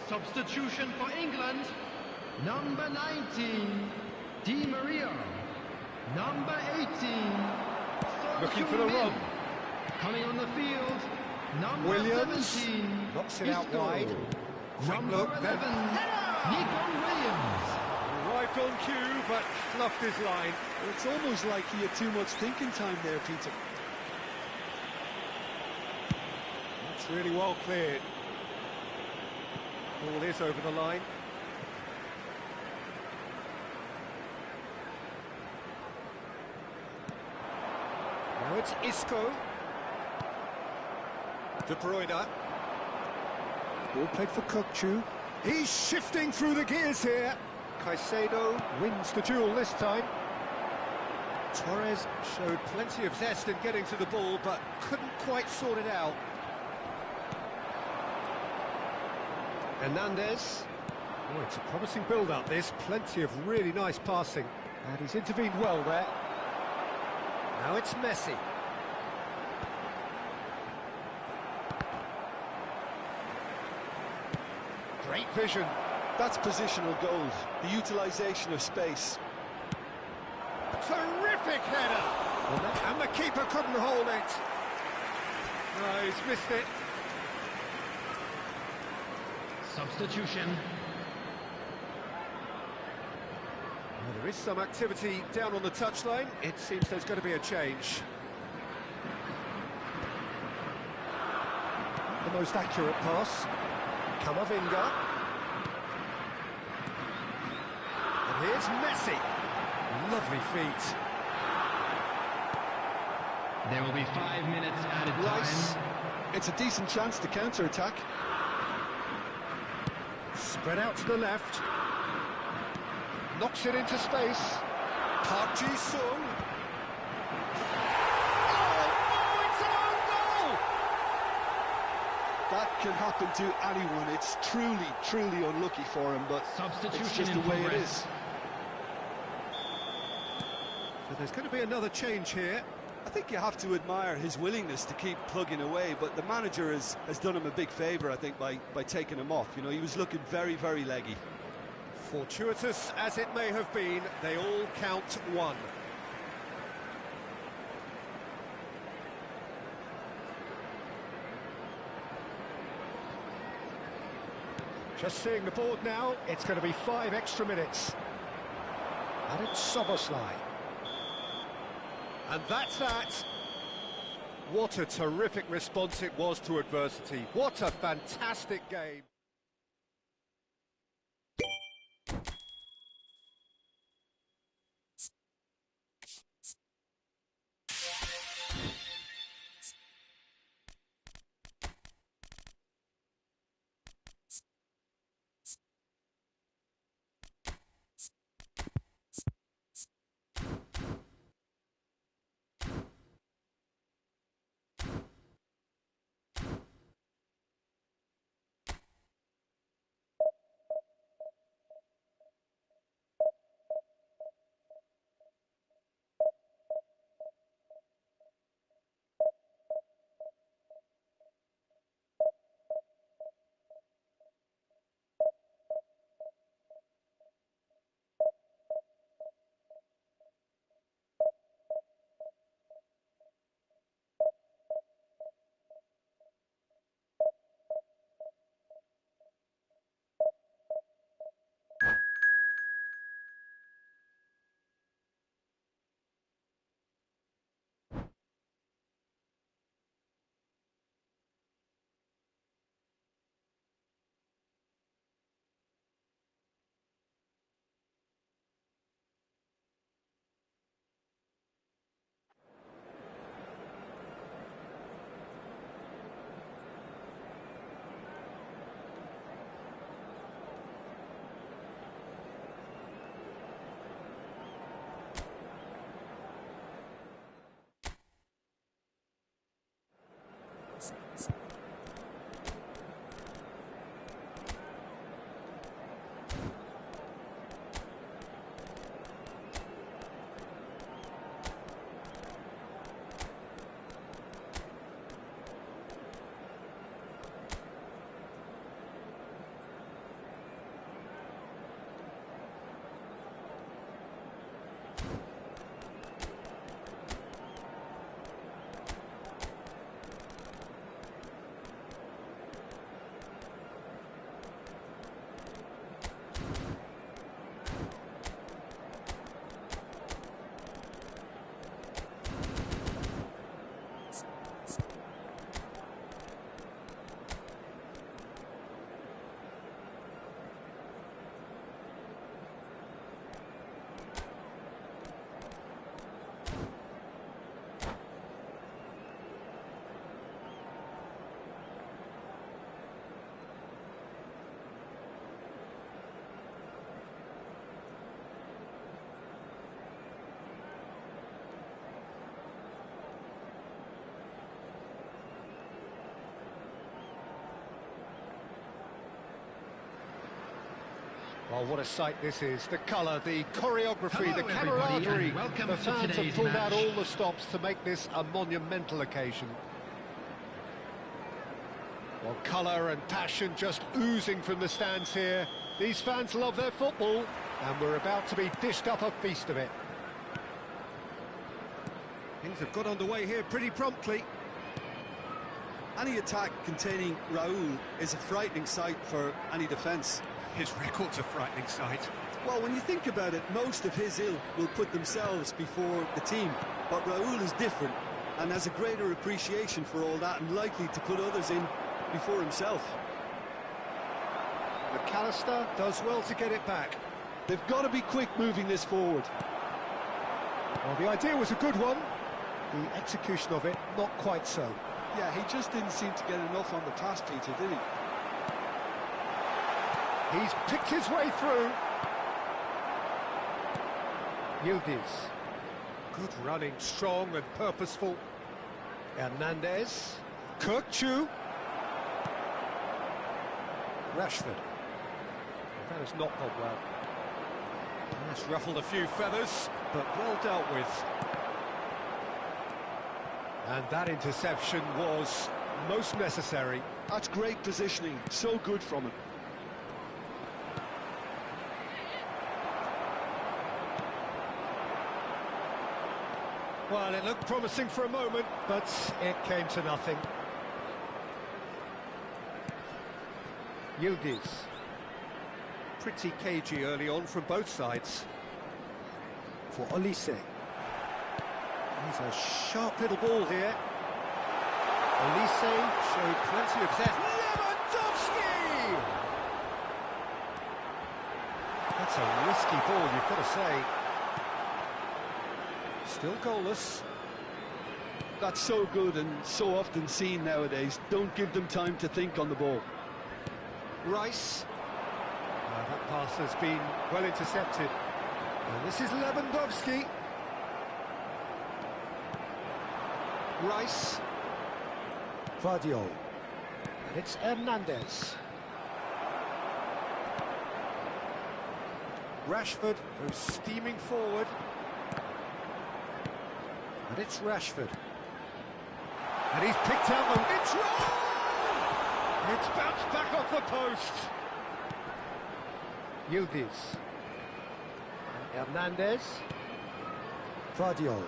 Substitution for England, number 19, Di Maria. Number 18, Son Looking for the Heung-min. run. Coming on the field, number Williams 17, knocks it out Isco. wide. Number look, 11, then- Nico Williams. Arrived on cue, but fluffed his line. It's almost like he had too much thinking time there, Peter. That's really well cleared. Ball is over the line. Now it's Isco. De Bruyne. Ball played for Kokchu. He's shifting through the gears here. Caicedo wins the duel this time. Torres showed plenty of zest in getting to the ball, but couldn't quite sort it out. Hernandez. Oh, it's a promising build-up, this. Plenty of really nice passing. And he's intervened well there. Now it's Messi. Great vision. That's positional goals, the utilisation of space. Terrific header! And the keeper couldn't hold it. No, he's missed it. Substitution. Well, there is some activity down on the touchline. It seems there's going to be a change. The most accurate pass. Camavinga. And here's Messi. Lovely feet. There will be 5 minutes added Rice. time. It's a decent chance to counter-attack. Spread out to the left. Knocks it into space. Park Ji-sung. Oh, it's an own goal! That can happen to anyone. It's truly, truly unlucky for him, but Substitution it's just in the way it progress. is. So there's going to be another change here. I think you have to admire his willingness to keep plugging away, but the manager has done him a big favour, I think, by taking him off. You know, he was looking very, very leggy. Fortuitous as it may have been, they all count one. Just seeing the board now, it's going to be 5 extra minutes. And it's Soboslai. And that's that. What a terrific response it was to adversity. What a fantastic game. Well, what a sight this is. The colour, the choreography, the camaraderie. The fans have pulled out all the stops to make this a monumental occasion. Well, colour and passion just oozing from the stands here. These fans love their football, and we're about to be dished up a feast of it. Things have got underway here pretty promptly. Any attack containing Raul is a frightening sight for any defence. His record's a frightening sight. Well, when you think about it, most of his ilk will put themselves before the team. But Raul is different and has a greater appreciation for all that and likely to put others in before himself. McAllister does well to get it back. They've got to be quick moving this forward. Well, the idea was a good one. The execution of it, not quite so. Yeah, he just didn't seem to get enough on the pass, Peter, did he? He's picked his way through. Yildiz. Good running, strong and purposeful. Hernandez. Kirkchu. Rashford. That has not gone well. That's ruffled a few feathers, but well dealt with. And that interception was most necessary. That's great positioning, so good from him. Well, it looked promising for a moment, but it came to nothing. Yildiz. Pretty cagey early on from both sides. For Olise. He's a sharp little ball here. Olise showed plenty of zest. Lewandowski! That's a risky ball, you've got to say. Still goalless. That's so good and so often seen nowadays. Don't give them time to think on the ball. Rice. That pass has been well intercepted. And this is Lewandowski. Rice. Vardio. And it's Hernandez. Rashford goes steaming forward. And it's Rashford. And he's picked out the... It's wrong! It's bounced back off the post. Yildiz. And Hernandez. Vardio.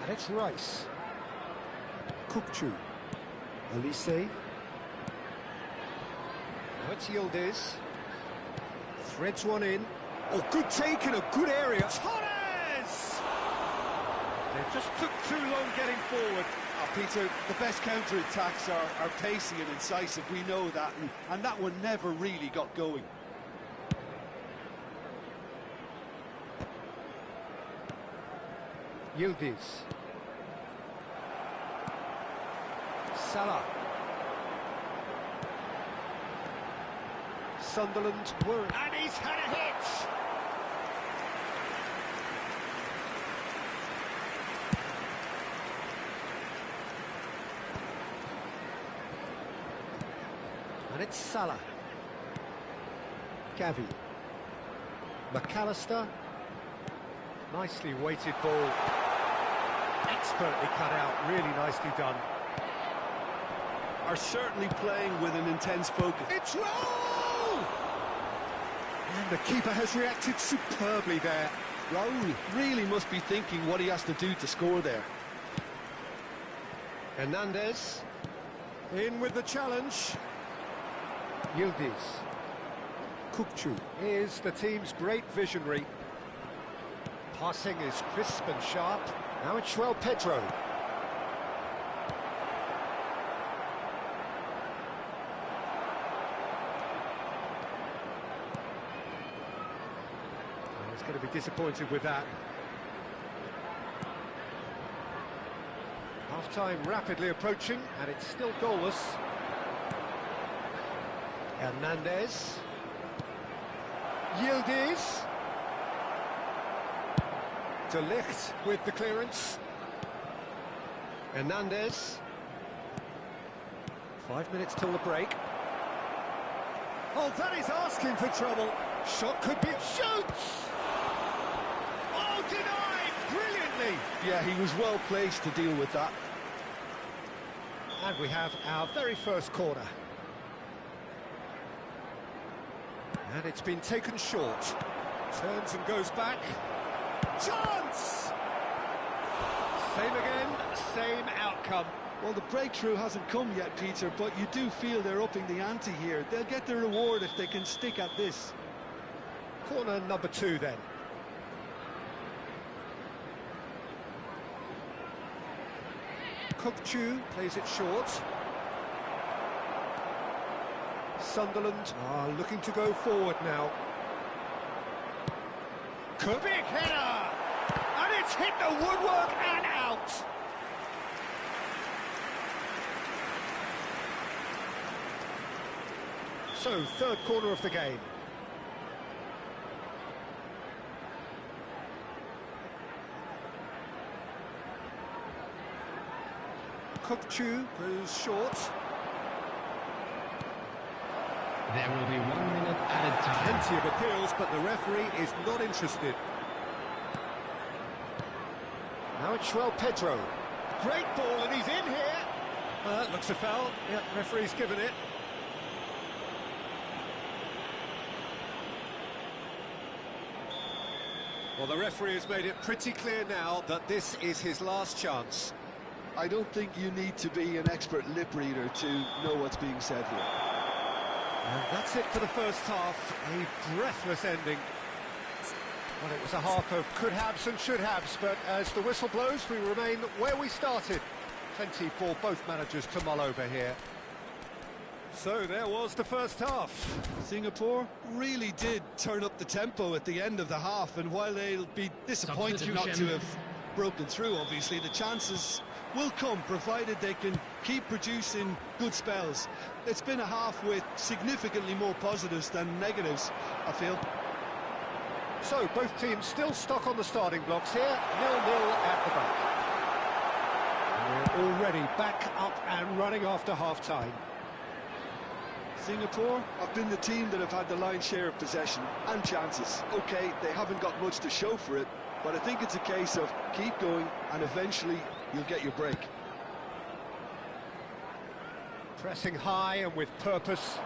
And it's Rice. Kirkchu. Olise. Now it's Yildiz. Threads one in. Oh, good take in a good area. Torres! They just took too long getting forward. Oh, Peter, the best counter-attacks are pacey and incisive, we know that, and that one never really got going. Yildiz. Salah. Sunderland were... And he's had a hit! And it's Salah. Gavi. McAllister. Nicely weighted ball. Expertly cut out, really nicely done. Are certainly playing with an intense focus. It's Raul! And the keeper has reacted superbly there. Raul really must be thinking what he has to do to score there. Hernandez. In with the challenge. Yildiz. Kirkchu is the team's great visionary. Passing is crisp and sharp. Now it's Pedro. He's going to be disappointed with that. Half-time rapidly approaching, and it's still goalless. Hernandez. Yildiz. De Ligt with the clearance. Hernandez. 5 minutes till the break. Oh, that is asking for trouble. Shot could be... Shoots! Oh, denied! Brilliantly! Yeah, he was well placed to deal with that. And we have our very first corner. And it's been taken short. Turns and goes back. Chance! Same again, same outcome. Well, the breakthrough hasn't come yet, Peter, but you do feel they're upping the ante here. They'll get their reward if they can stick at this. Corner number 2 then. Kukçu plays it short. Sunderland are looking to go forward now. Big header! And it's hit the woodwork and out! So, third corner of the game. Kukçu goes short. There will be 1 minute added time. Plenty of appeals, but the referee is not interested. Now it's João Pedro. Great ball, and he's in here. Looks a foul. Yeah, referee's given it. Well, the referee has made it pretty clear now that this is his last chance. I don't think you need to be an expert lip reader to know what's being said here. And that's it for the first half. A breathless ending. Well, it was a half of could-haves and should-haves, but as the whistle blows, we remain where we started. Plenty for both managers to mull over here. So there was the first half. Singapore really did turn up the tempo at the end of the half, and while they'll be disappointed not to have broken through, obviously, the chances will come, provided they can keep producing good spells. It's been a half with significantly more positives than negatives, I feel. So, both teams still stuck on the starting blocks here, 0-0 at the back. And we're already back up and running after half-time. Singapore have been the team that have had the lion's share of possession and chances. OK, they haven't got much to show for it, but I think it's a case of keep going and eventually you'll get your break. Pressing high and with purpose.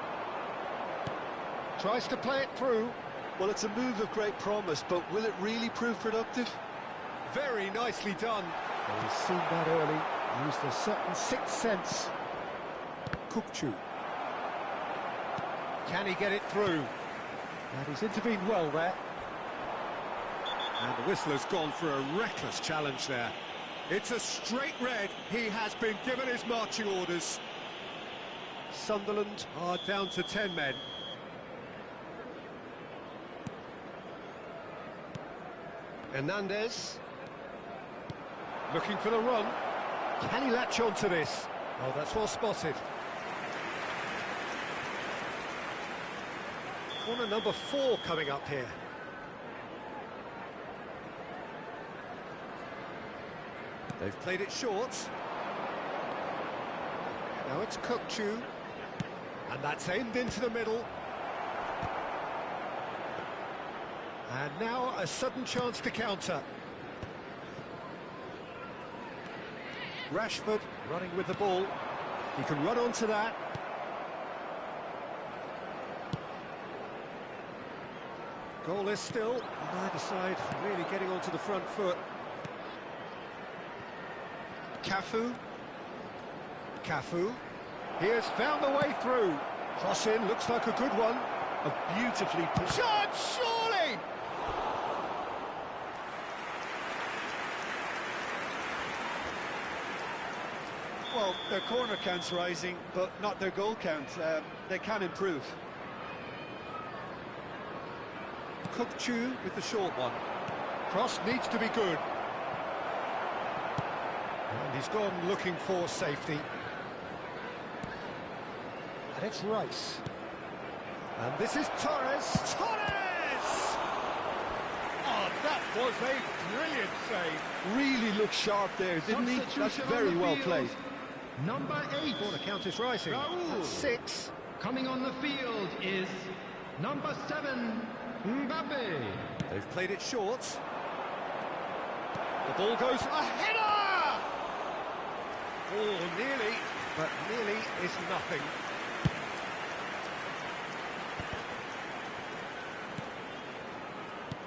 Tries to play it through. Well, it's a move of great promise, but will it really prove productive? Very nicely done. Well, he's seen that early, used a certain sixth sense. Kukçu. Can he get it through? And he's intervened well there. And the whistler's gone for a reckless challenge there. It's a straight red. He has been given his marching orders. Sunderland are down to 10 men. Hernandez. Looking for the run. Can he latch on to this? Oh, that's well spotted. Corner number 4 coming up here. They've played it short. Now it's Kukçu. And that's aimed into the middle. And now a sudden chance to counter. Rashford running with the ball. He can run onto that. Goalless still. Neither side really getting onto the front foot. Cafu. He has found the way through. Cross in, looks like a good one. A beautifully put shot, surely! Well, their corner count's rising, but not their goal count. They can improve. Kukçu with the short one. Cross needs to be good. And he's gone looking for safety. And it's Rice. And this is Torres. Oh, that was a brilliant save. Really looked sharp there, didn't he? That's very well played. Number 8. Corner count is rising. That's 6. Coming on the field is number 7, Mbappe. They've played it short. The ball goes a header! Oh, nearly, but nearly is nothing.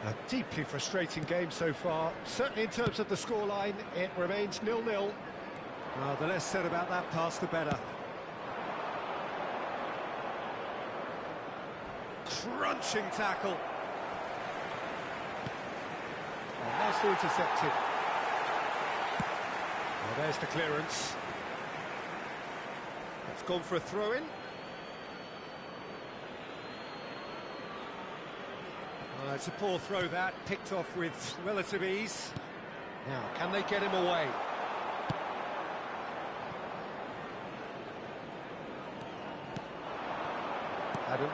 A deeply frustrating game so far. Certainly in terms of the scoreline, it remains 0-0. Well, the less said about that pass, the better. Crunching tackle. Oh, nicely intercepted. Well, there's the clearance. It's gone for a throw-in. It's a poor throw that, picked off with relative ease. Now, can they get him away? Adams.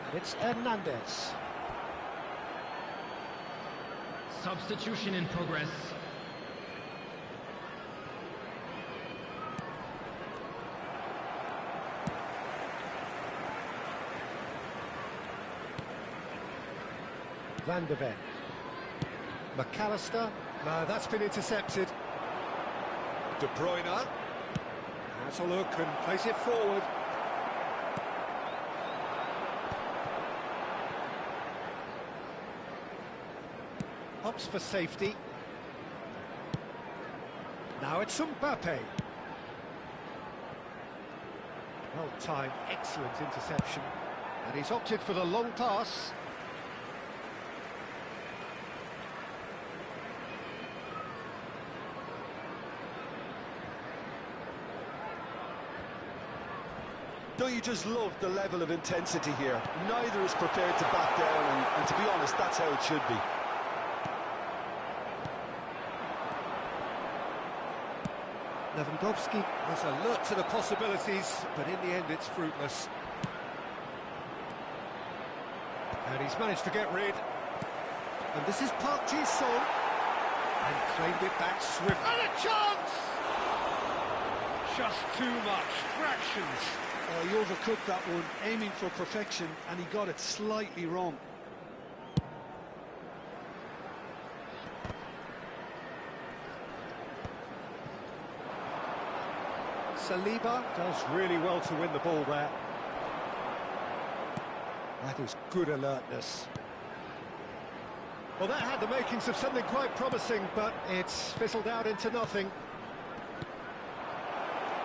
And it's Hernandez. Substitution in progress. Van de Ven. McAllister. No, that's been intercepted. De Bruyne. Has a look and plays it forward. Hops for safety. Now it's Mbappe. Well timed, excellent interception. And he's opted for the long pass. Don't you just love the level of intensity here? Neither is prepared to back down, and to be honest, that's how it should be. Lewandowski was alert to the possibilities, but in the end it's fruitless. And he's managed to get rid. And this is Park Ji-sung. And claimed it back swift. And a chance! Just too much. Fractions. Oh, he overcooked that one, aiming for perfection, and he got it slightly wrong. Saliba does really well to win the ball there. That is good alertness. Well, that had the makings of something quite promising, but it's fizzled out into nothing.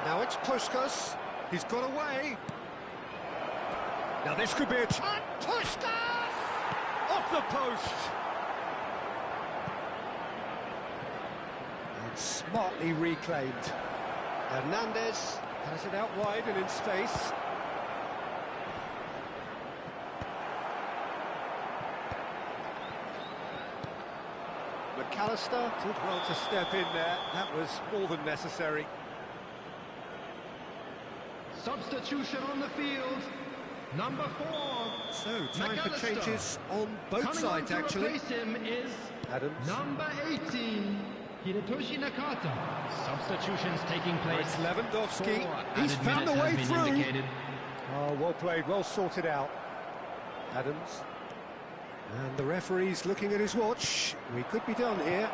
Now it's Puskás. He's got away. Now this could be a chance. Puskás! Off the post. And smartly reclaimed. Hernandez has it out wide and in space. McAllister did well to step in there. That was more than necessary. Substitution on the field. Number 4. So, time for McAllister. changes on both Coming sides, on to actually. replace him is Adams. number 18, Hidetoshi Nakata. Substitutions taking Now place. it's Lewandowski. Four He's added found a minutes way have been through. indicated. Oh, well played, well sorted out. Adams. And the referee's looking at his watch. We could be done here.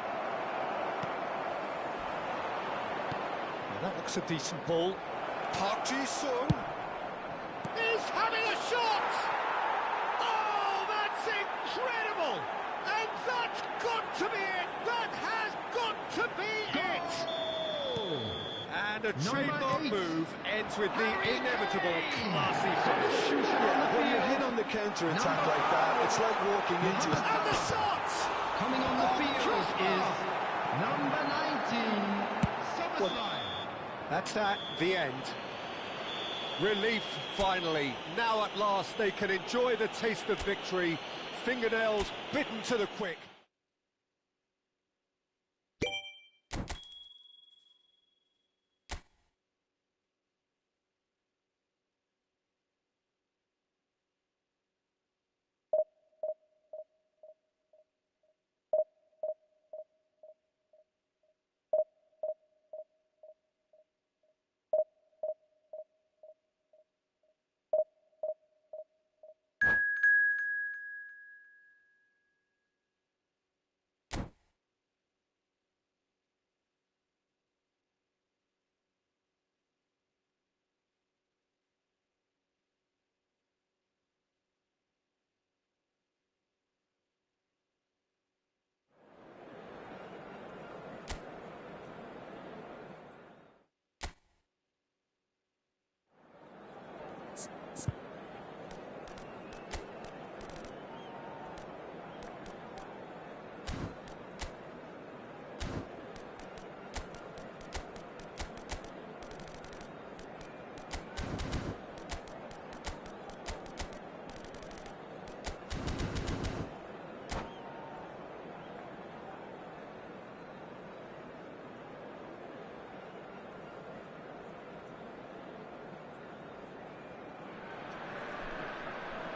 Well, that looks a decent ball. Park Ji-sung is having a shot! Oh, that's incredible! And that's got to be it! That has got to be it! And a trademark 8. move ends with the inevitable classy finish. Yeah, when you hit on the counter-attack like that, it's like walking into it. And the shot! Coming on the field crossbar. is number 19, Soboslai. That's that, the end. Relief, finally. Now at last they can enjoy the taste of victory. Fingernails bitten to the quick.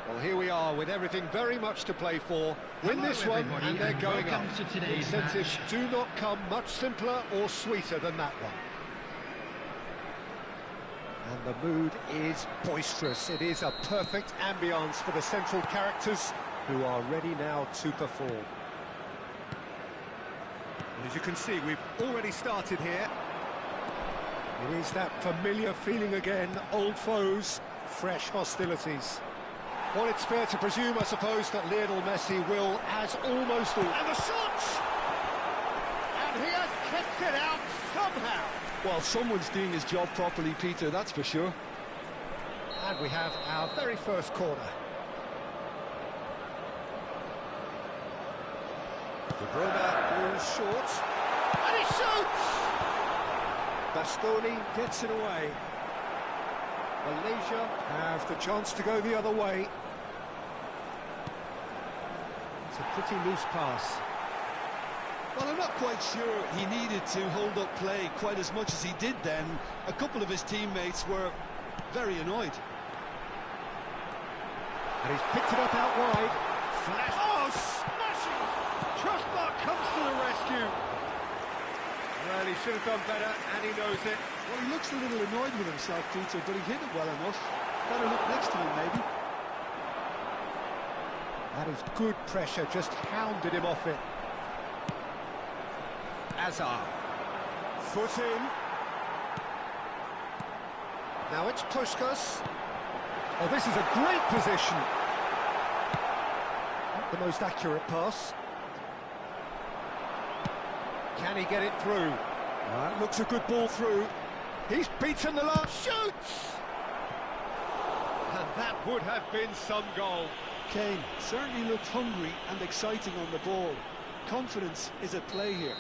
Well, here we are with everything very much to play for. Win Hello, this one everybody, and they're and going up. welcome to today's Incentives match. do not come much simpler or sweeter than that one. And the mood is boisterous. It is a perfect ambience for the central characters who are ready now to perform. And as you can see, we've already started here. It is that familiar feeling again, old foes, fresh hostilities. Well, it's fair to presume, I suppose, that Lionel Messi will, as almost all... And the shot! And he has kept it out somehow. Well, someone's doing his job properly, Peter, that's for sure. And we have our very first corner. De Bruyne moves short. And he shoots! Bastoni gets it away. Malaysia have the chance to go the other way. It's a pretty loose pass. Well, I'm not quite sure he needed to hold up play quite as much as he did then. A couple of his teammates were very annoyed. And he's picked it up out wide. Flash. Oh, smashing! Trustmark comes to the rescue. Well, he should have done better, and he knows it. Well, he looks a little annoyed with himself, Peter, but he hit it well enough. Better look next to him, maybe. That is good pressure, just hounded him off it. Hazard. Foot in. Now it's Puskás. Oh, this is a great position. Not the most accurate pass. Can he get it through? That looks a good ball through. He's beaten the last. Shoots! And that would have been some goal. Kane certainly looked hungry and exciting on the ball. Confidence is at play here.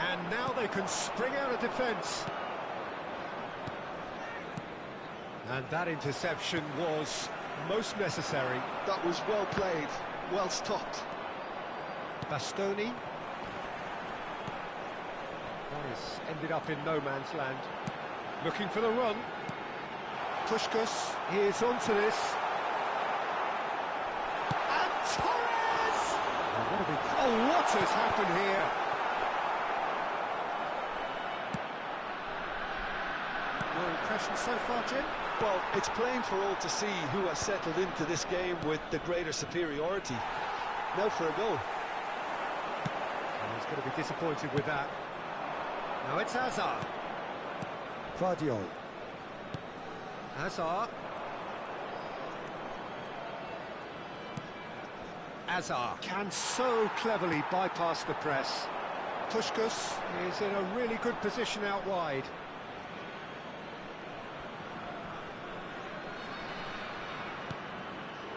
And now they can spring out of defence. And that interception was most necessary. That was well played, well stopped. Bastoni. That has ended up in no man's land. Looking for the run. Puskás is onto this. And Torres! What has happened here? Your impression so far, Jim? Well, it's plain for all to see who has settled into this game with the greater superiority. Now for a goal. And he's going to be disappointed with that. Now it's Hazard. Guardiola. Hazard. Hazard can so cleverly bypass the press. Puskás is in a really good position out wide.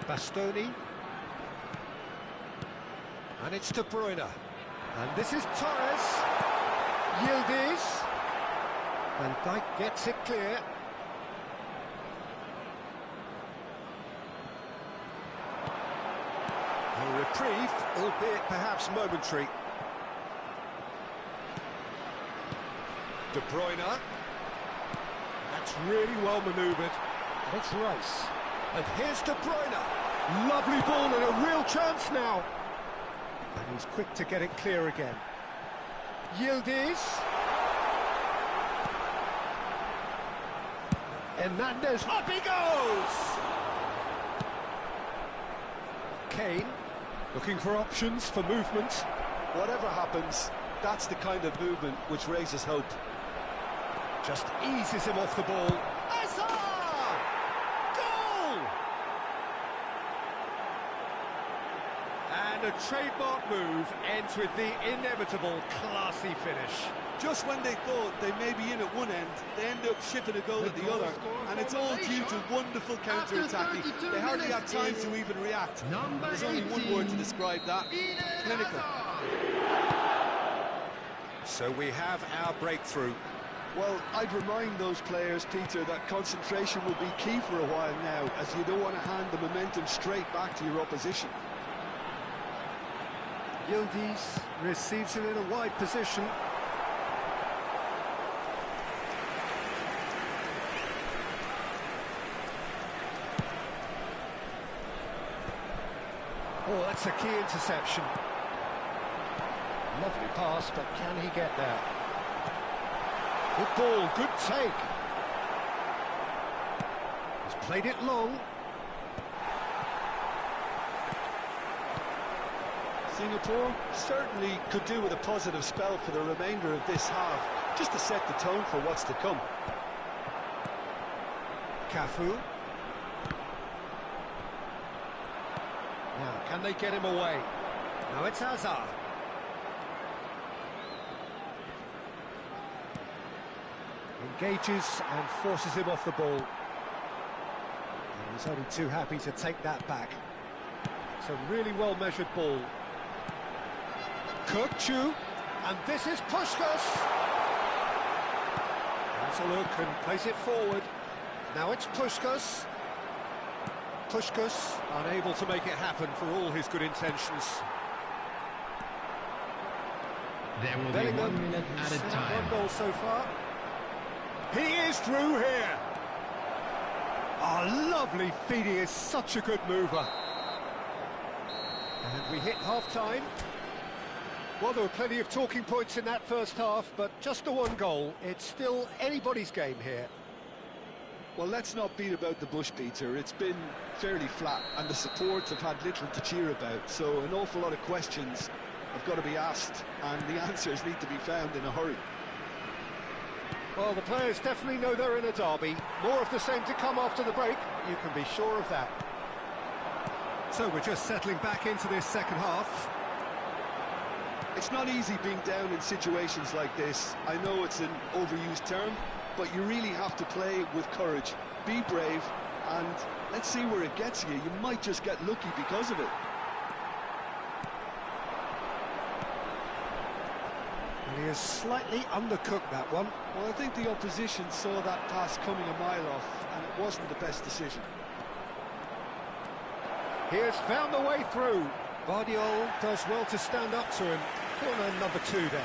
Bastoni. And it's De Bruyne. And this is Torres. Yildiz. Van Dijk gets it clear. A reprieve, albeit perhaps momentary. De Bruyne. That's really well manoeuvred. And it's Rice. And here's De Bruyne. Lovely ball and a real chance now. And he's quick to get it clear again. Yildiz. Hernandez. Up he goes! Kane, looking for options for movement. Whatever happens, that's the kind of movement which raises hope. Just eases him off the ball. Hazard! Goal! And a trademark move ends with the inevitable classy finish. Just when they thought they may be in at one end, they end up shipping a goal at the other, and it's all due to wonderful counter-attacking. They hardly had time to even react. There's only one word to describe that: clinical. So we have our breakthrough. Well, I'd remind those players, Peter, that concentration will be key for a while now, as you don't want to hand the momentum straight back to your opposition. Yildiz receives it in a wide position. Oh, that's a key interception. Lovely pass, but can he get there? Good ball, good take. He's played it long. Singapore certainly could do with a positive spell for the remainder of this half, just to set the tone for what's to come. Cafu. Now, can they get him away? Now it's Hazard. Engages and forces him off the ball. And he's only too happy to take that back. It's a really well-measured ball. Kurkcu, and this is Puskás. That's a look and plays it forward. Now it's Puskás. Puskás unable to make it happen for all his good intentions. There will Bellingham, be 1 minute added time. 1 goal so far. He is through here. Oh, lovely feed. He is such a good mover. And we hit half-time. Well, there were plenty of talking points in that first half, but just the 1 goal. It's still anybody's game here. Well, let's not beat about the bush, Peter. It's been fairly flat, and the supports have had little to cheer about, so an awful lot of questions have got to be asked, and the answers need to be found in a hurry. Well, the players definitely know they're in a derby. More of the same to come after the break, you can be sure of that. So we're just settling back into this second half. It's not easy being down in situations like this. I know it's an overused term, but you really have to play with courage. Be brave, and let's see where it gets you. You might just get lucky because of it. And he has slightly undercooked that one. Well, I think the opposition saw that pass coming a mile off, and it wasn't the best decision. He has found the way through. Guardiola does well to stand up to him. Corner number 2 then.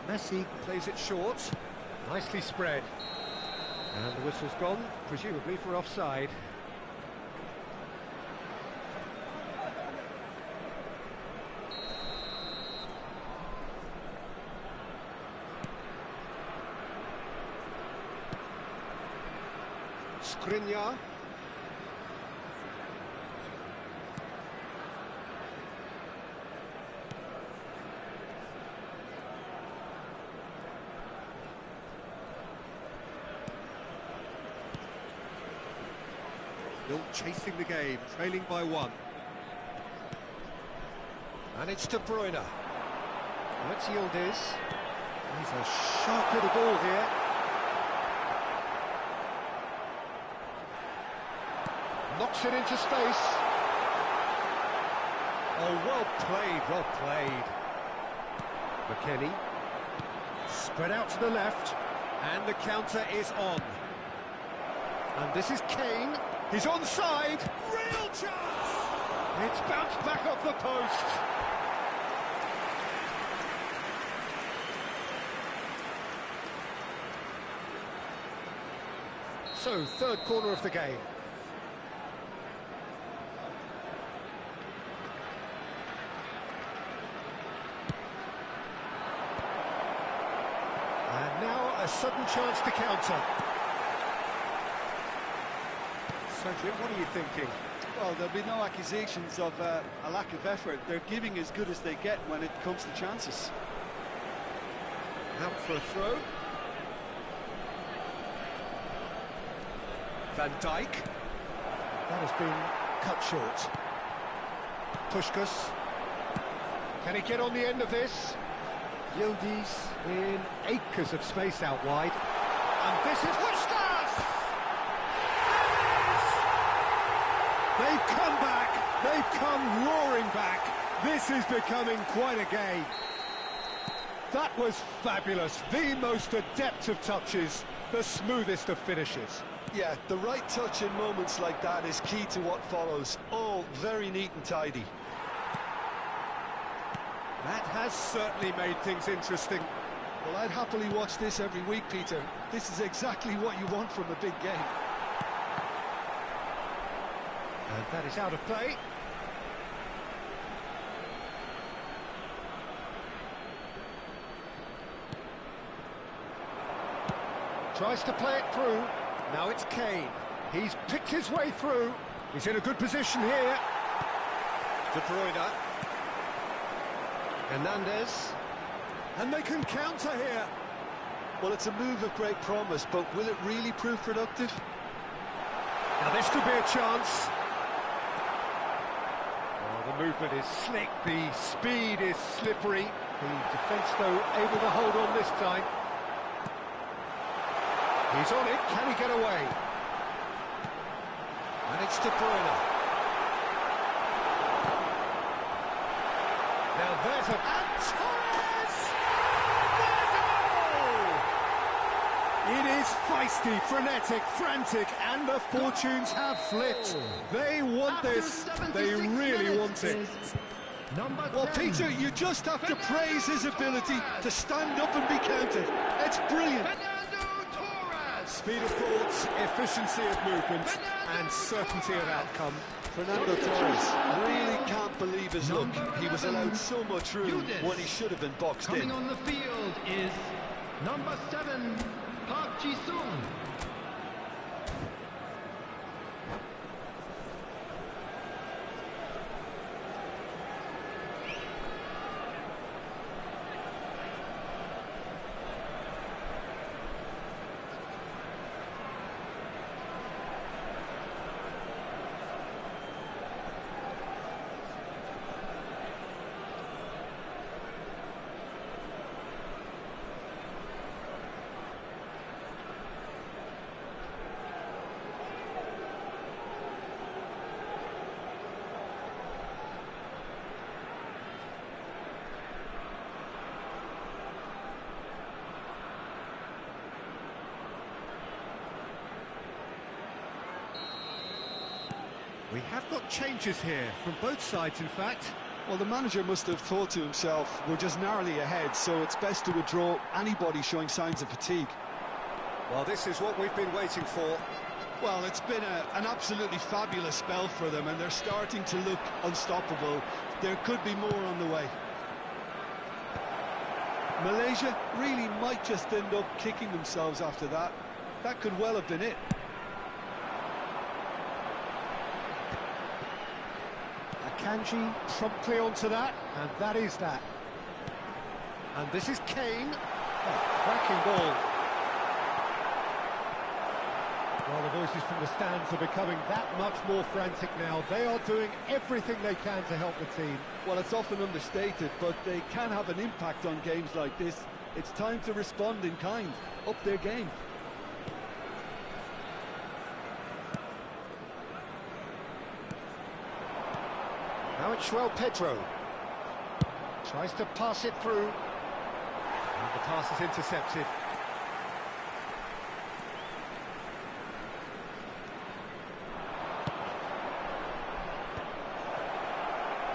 Messi plays it short. Nicely spread. And the whistle's gone, presumably for offside. ScriptNAMI. Still chasing the game, trailing by 1. And it's De Bruyne. Now it's Yildiz. He's a sharp little ball here. Knocks it into space. Oh, well played, well played. McKennie. Spread out to the left. And the counter is on. And this is Kane. He's onside. Real chance! It's bounced back off the post. So, 3rd corner of the game. And now a sudden chance to counter. So, Jim, what are you thinking? Well, there'll be no accusations of a lack of effort. They're giving as good as they get when it comes to chances. Out for a throw. Van Dijk. That has been cut short. Puskás. Can he get on the end of this? Yildiz in acres of space out wide. And this is Puskás! They've come back. They've come roaring back. This is becoming quite a game. That was fabulous. The most adept of touches, the smoothest of finishes. Yeah, the right touch in moments like that is key to what follows. All very neat and tidy. That has certainly made things interesting. Well, I'd happily watch this every week, Peter. This is exactly what you want from a big game. And that is out of play. Tries to play it through. Now it's Kane. He's picked his way through. He's in a good position here. De Bruyne. Hernandez. And they can counter here. Well, it's a move of great promise, but will it really prove productive? Now this could be a chance. Oh, the movement is slick, the speed is slippery. The defence, though, able to hold on this time. He's on it, can he get away? And it's De Bruyne. Now there's a... And Torres! There's a goal! It is feisty, frenetic, frantic, and the fortunes have flipped. They want this. They really want it. Well, Peter, you just have to praise his ability to stand up and be counted. It's brilliant. Speed of thoughts, efficiency of movement, and certainty of outcome. Fernando Torres really can't believe his luck. He was allowed so much room when he should have been boxed in. Coming on the field is number 7, Park Ji-sung. We have got changes here, from both sides in fact. Well, the manager must have thought to himself, we're just narrowly ahead, so it's best to withdraw anybody showing signs of fatigue. Well, this is what we've been waiting for. Well, it's been an absolutely fabulous spell for them, and they're starting to look unstoppable. There could be more on the way. Malaysia really might just end up kicking themselves after that. That could well have been it. Akanji promptly onto that, and that is that. And this is Kane. Oh, cracking ball. Well, the voices from the stands are becoming that much more frantic now. They are doing everything they can to help the team. Well, it's often understated, but they can have an impact on games like this. It's time to respond in kind, up their game. Now it's Pedro. Tries to pass it through. And the pass is intercepted.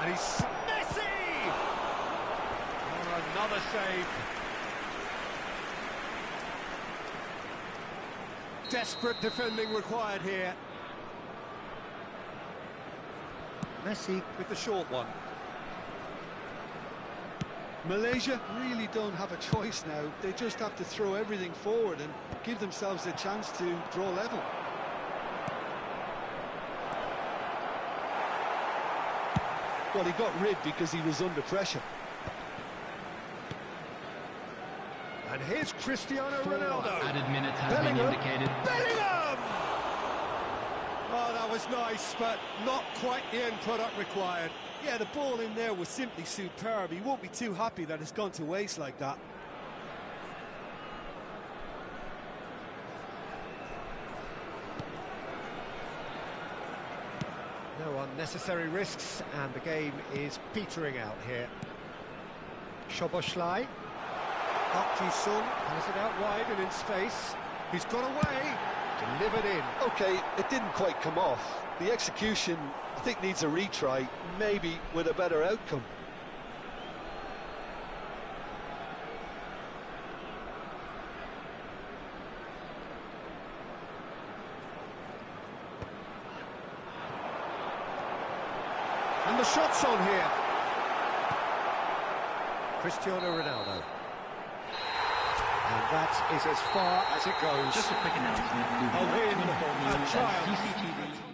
And he's Messi! Oh, another save. Desperate defending required here. Messi with the short one. Malaysia really don't have a choice now. They just have to throw everything forward and give themselves a chance to draw level. Well, he got rid because he was under pressure. And here's Cristiano Ronaldo. Added minutes has been indicated. Bellingham! Oh, that was nice, but not quite the end product required. Yeah, the ball in there was simply superb. He won't be too happy that it's gone to waste like that. No unnecessary risks, and the game is petering out here. Szoboszlai. Park Ji-sung has it out wide and in space. He's got away. Delivered in. Okay, it didn't quite come off. The execution, I think, needs a retry, maybe with a better outcome. And the shot's on here. Cristiano Ronaldo. And that is as far as it goes. Just a quick announcement. A win, a triumph. CCTV.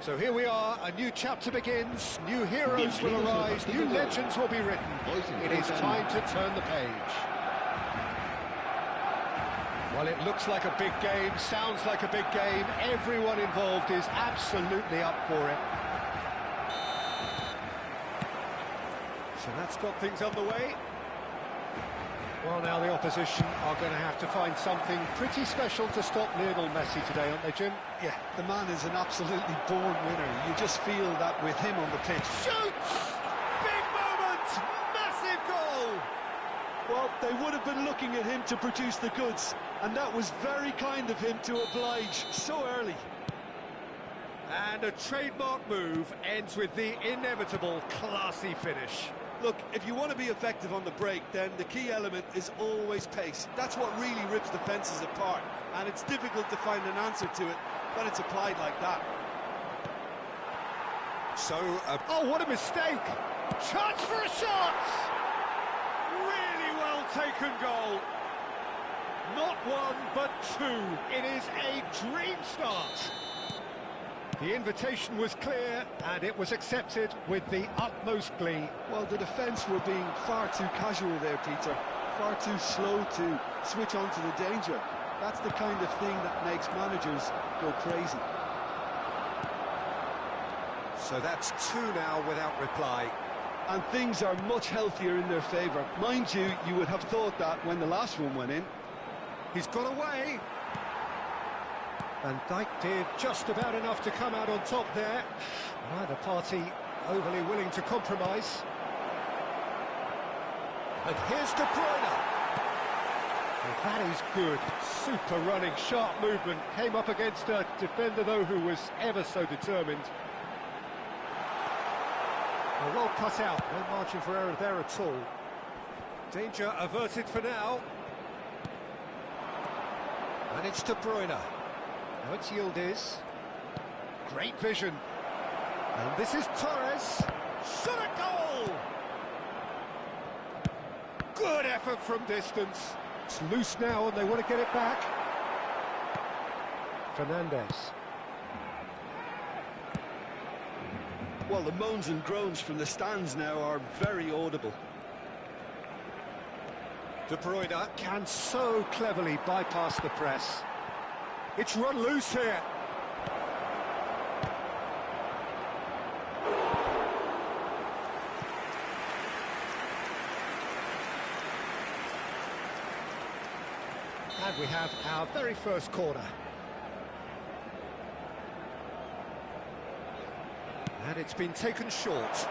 So here we are, a new chapter begins, new heroes will arise, new legends will be written. It is time to turn the page. Well, it looks like a big game, sounds like a big game. Everyone involved is absolutely up for it. So that's got things underway. Well, now the opposition are going to have to find something pretty special to stop Lionel Messi today, aren't they, Jim? Yeah, the man is an absolutely born winner. You just feel that with him on the pitch. Shoots! Big moment! Massive goal! Well, they would have been looking at him to produce the goods, and that was very kind of him to oblige so early. And a trademark move ends with the inevitable classy finish. Look, if you want to be effective on the break, then the key element is always pace. That's what really rips defences apart, and it's difficult to find an answer to it when it's applied like that. So, oh, what a mistake! Chance for a shot! Really well taken goal. Not one, but two. It is a dream start. The invitation was clear, and it was accepted with the utmost glee. Well, the defence were being far too casual there, Peter. Far too slow to switch on to the danger. That's the kind of thing that makes managers go crazy. So that's two now without reply. And things are much healthier in their favour. Mind you, you would have thought that when the last one went in. He's got away. Van Dijk did just about enough to come out on top there. Neither party overly willing to compromise. And here's De Bruyne. Well, that is good. Super running, sharp movement. Came up against a defender, though, who was ever so determined. Well cut out. No margin for error there at all. Danger averted for now. And it's De Bruyne. Now it's Yildiz. Great vision. And this is Torres. Shot a goal! Good effort from distance. It's loose now and they want to get it back. Fernandez. Well, the moans and groans from the stands now are very audible. De Bruyne can so cleverly bypass the press. It's run loose here. And we have our very first corner. And it's been taken short.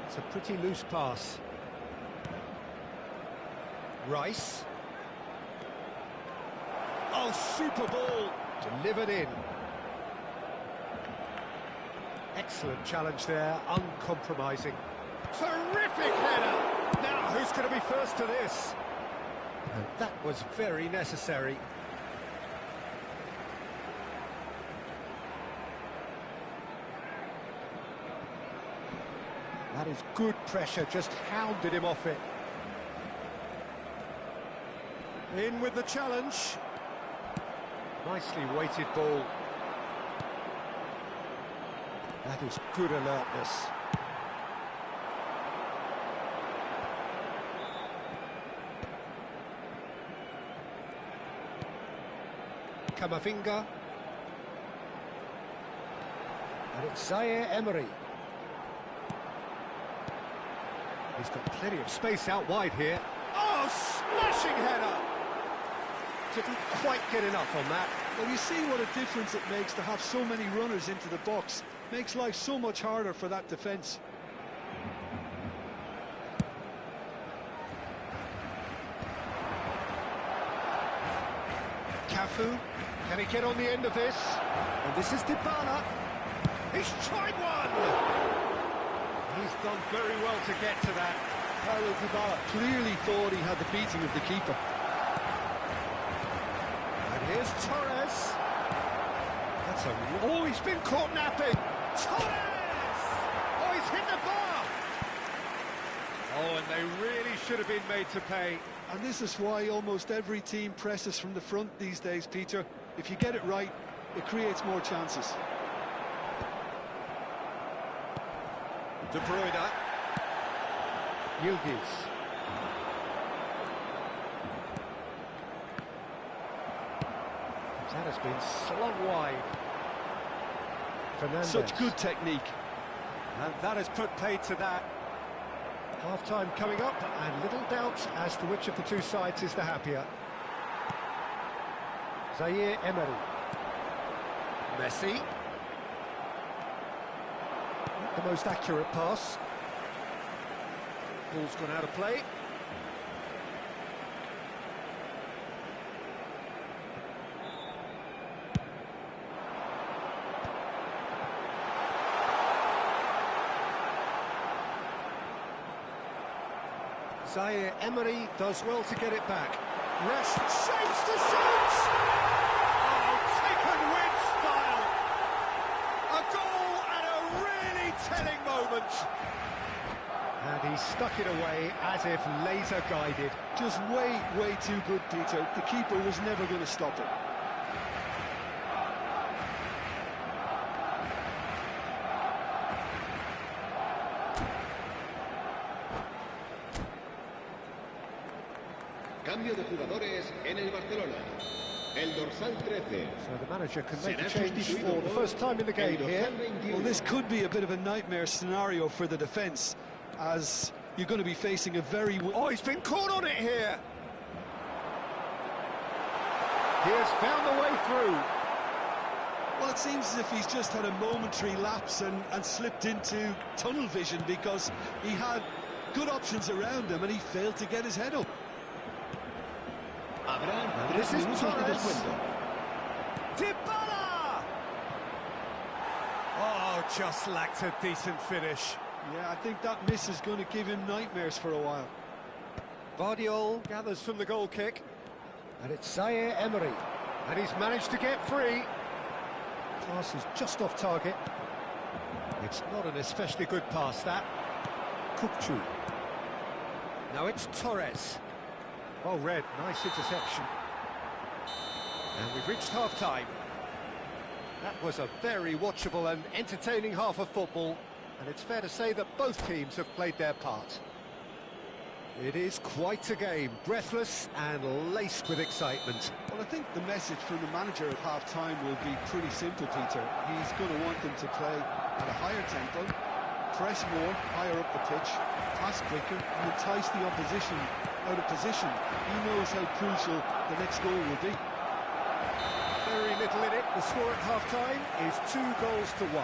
It's a pretty loose pass. Rice. Oh, super ball. Delivered in. Excellent challenge there, uncompromising. Terrific header. Now, who's going to be first to this? And that was very necessary. That is good pressure, just hounded him off it. In with the challenge. Nicely weighted ball. That is good alertness. Camavinga. And it's Zaire Emery. He's got plenty of space out wide here. Oh, smashing header! Didn't quite get enough on that. Well, you see what a difference it makes to have so many runners into the box. Makes life so much harder for that defence. Cafu, can he get on the end of this? And this is Dybala. He's tried one! He's done very well to get to that. Paulo Dybala clearly thought he had the beating of the keeper. And here's Torres. That's a... Oh, he's been caught napping. Torres! Oh, he's hit the bar. Oh, and they really should have been made to pay. And this is why almost every team presses from the front these days, Peter. If you get it right, it creates more chances. De Bruyne. Yildiz. That has been slung wide. Fernandez. Such good technique. And that has put paid to that. Half-time coming up, and little doubt as to which of the two sides is the happier. Zaire Emery. Messi. Not the most accurate pass. Ball's gone out of play. Zaire Emery does well to get it back. Rest shapes the shot! Oh, taken with style! A goal at a really telling moment. And he stuck it away as if laser guided. Just way too good, Peter. The keeper was never going to stop it. Cambio de jugadores en el Barcelona. El dorsal 13. So the manager can make a change for the first time in the game here. Well, this could be a bit of a nightmare scenario for the defence, as you're going to be facing a very... Oh, he's been caught on it here. He has found the way through. Well, it seems as if he's just had a momentary lapse and slipped into tunnel vision, because he had good options around him and he failed to get his head up. This is Torres. Dybala! Oh, just lacked a decent finish. Yeah, I think that miss is going to give him nightmares for a while. Vardiol gathers from the goal kick. And it's Zaire Emery. And he's managed to get free. Pass is just off target. It's not an especially good pass, that. Kukçu. Now it's Torres. Well read, nice interception. And we've reached half-time. That was a very watchable and entertaining half of football, and it's fair to say that both teams have played their part. It is quite a game, breathless and laced with excitement. Well, I think the message from the manager at half-time will be pretty simple, Peter. He's going to want them to play at a higher tempo, press more, higher up the pitch, pass quicker, and entice the opposition out of position. He knows how crucial the next goal will be. Very little in it. The score at half-time is 2-1.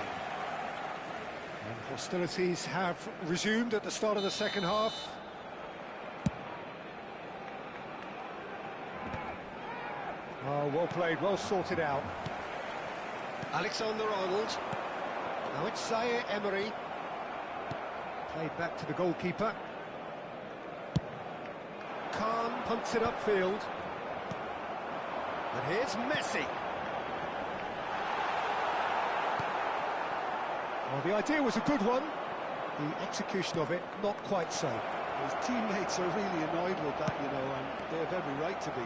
And hostilities have resumed at the start of the second half. Oh, well played, well sorted out. Alexander-Arnold. Now it's Zaire Emery. Played back to the goalkeeper. Khan punts it upfield. But here's Messi. Well, the idea was a good one. The execution of it, not quite so. His teammates are really annoyed with that, you know, and they have every right to be.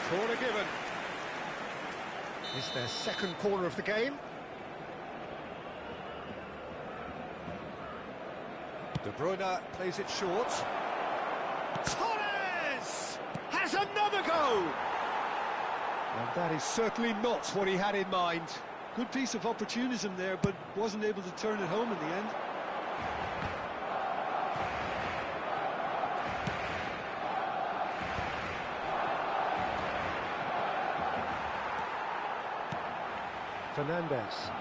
Corner given. Is their second corner of the game. De Bruyne plays it short. Torres has another go! And that is certainly not what he had in mind. Good piece of opportunism there, but wasn't able to turn it home in the end. Fernandez.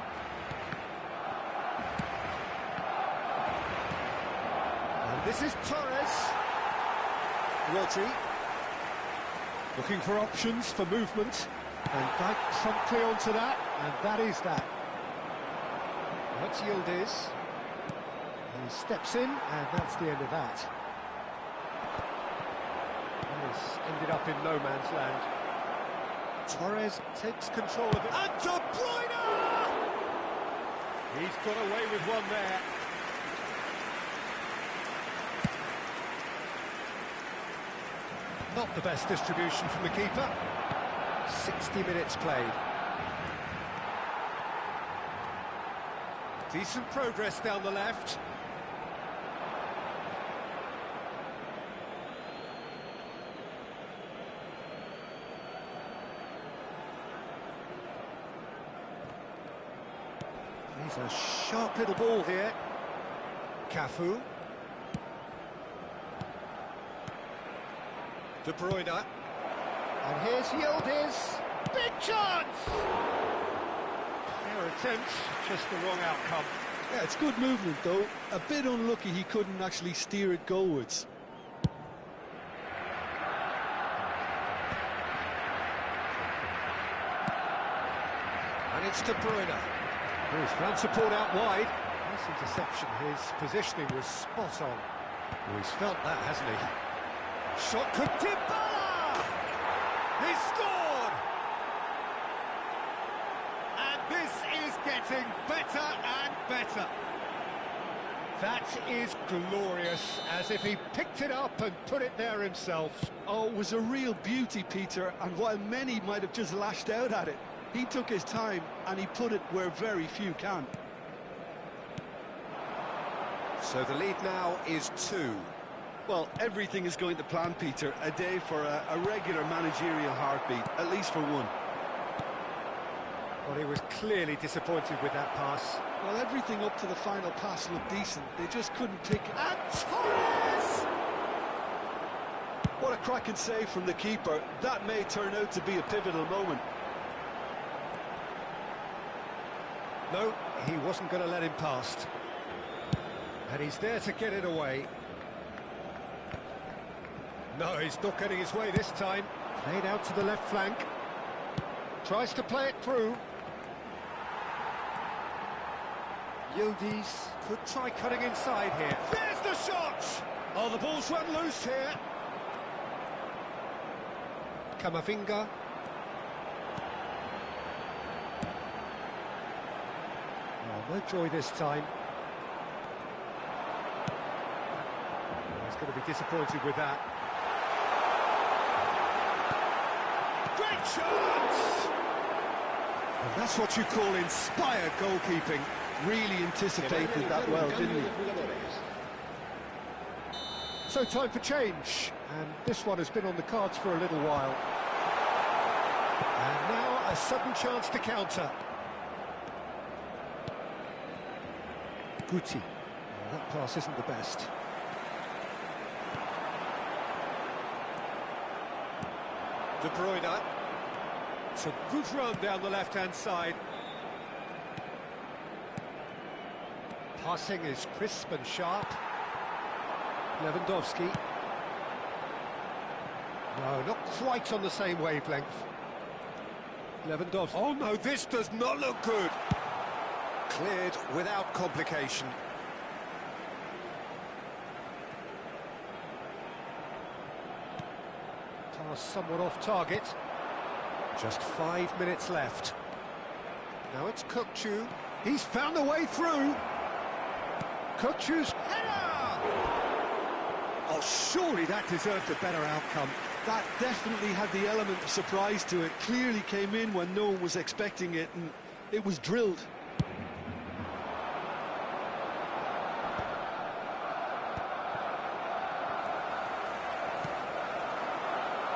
And this is Torres. Rodri. Looking for options for movement. And back promptly onto that. And that is that. That's Yildiz. He steps in, and that's the end of that. And this ended up in no man's land. Torres takes control of it. And De Bruyne! He's got away with one there. Not the best distribution from the keeper. 60 minutes played. Decent progress down the left. He's a sharp little ball here. Cafu. De Bruyne. And here's Yildiz. Big chance! Fair attempt, just the wrong outcome. Yeah, it's good movement though. A bit unlucky he couldn't actually steer it goalwards. And it's De Bruyne. He's found support out wide. Nice interception. His positioning was spot on. Well, he's felt that, hasn't he? Shot could Dybala! He scored! And this is getting better and better. That is glorious, as if he picked it up and put it there himself. Oh, it was a real beauty, Peter, and while many might have just lashed out at it, he took his time and he put it where very few can. So the lead now is 2. Well, everything is going to plan, Peter. A day for a regular managerial heartbeat, at least for one. Well, he was clearly disappointed with that pass. Well, everything up to the final pass looked decent. They just couldn't pick it. And Torres! What a cracking save from the keeper. That may turn out to be a pivotal moment. No, he wasn't going to let him past. And he's there to get it away. No, he's not getting his way this time. Played out to the left flank. Tries to play it through. Yildiz could try cutting inside here. There's the shot! Oh, the ball's run loose here. Camavinga. Oh, no joy this time. Oh, he's going to be disappointed with that. Great chance! And that's what you call inspired goalkeeping. Really anticipated that well, didn't he? So time for change, and this one has been on the cards for a little while. And now a sudden chance to counter. Guti. Well, that pass isn't the best. De Bruyne. It's a good run down the left-hand side. Passing is crisp and sharp. Lewandowski. No, not quite on the same wavelength. Lewandowski. Oh no, this does not look good. Cleared without complication. Pass somewhat off target. Just 5 minutes left. Now it's Kukçu. He's found a way through. Kukçu's header! Oh, surely that deserved a better outcome. That definitely had the element of surprise to it. Clearly came in when no one was expecting it, and it was drilled.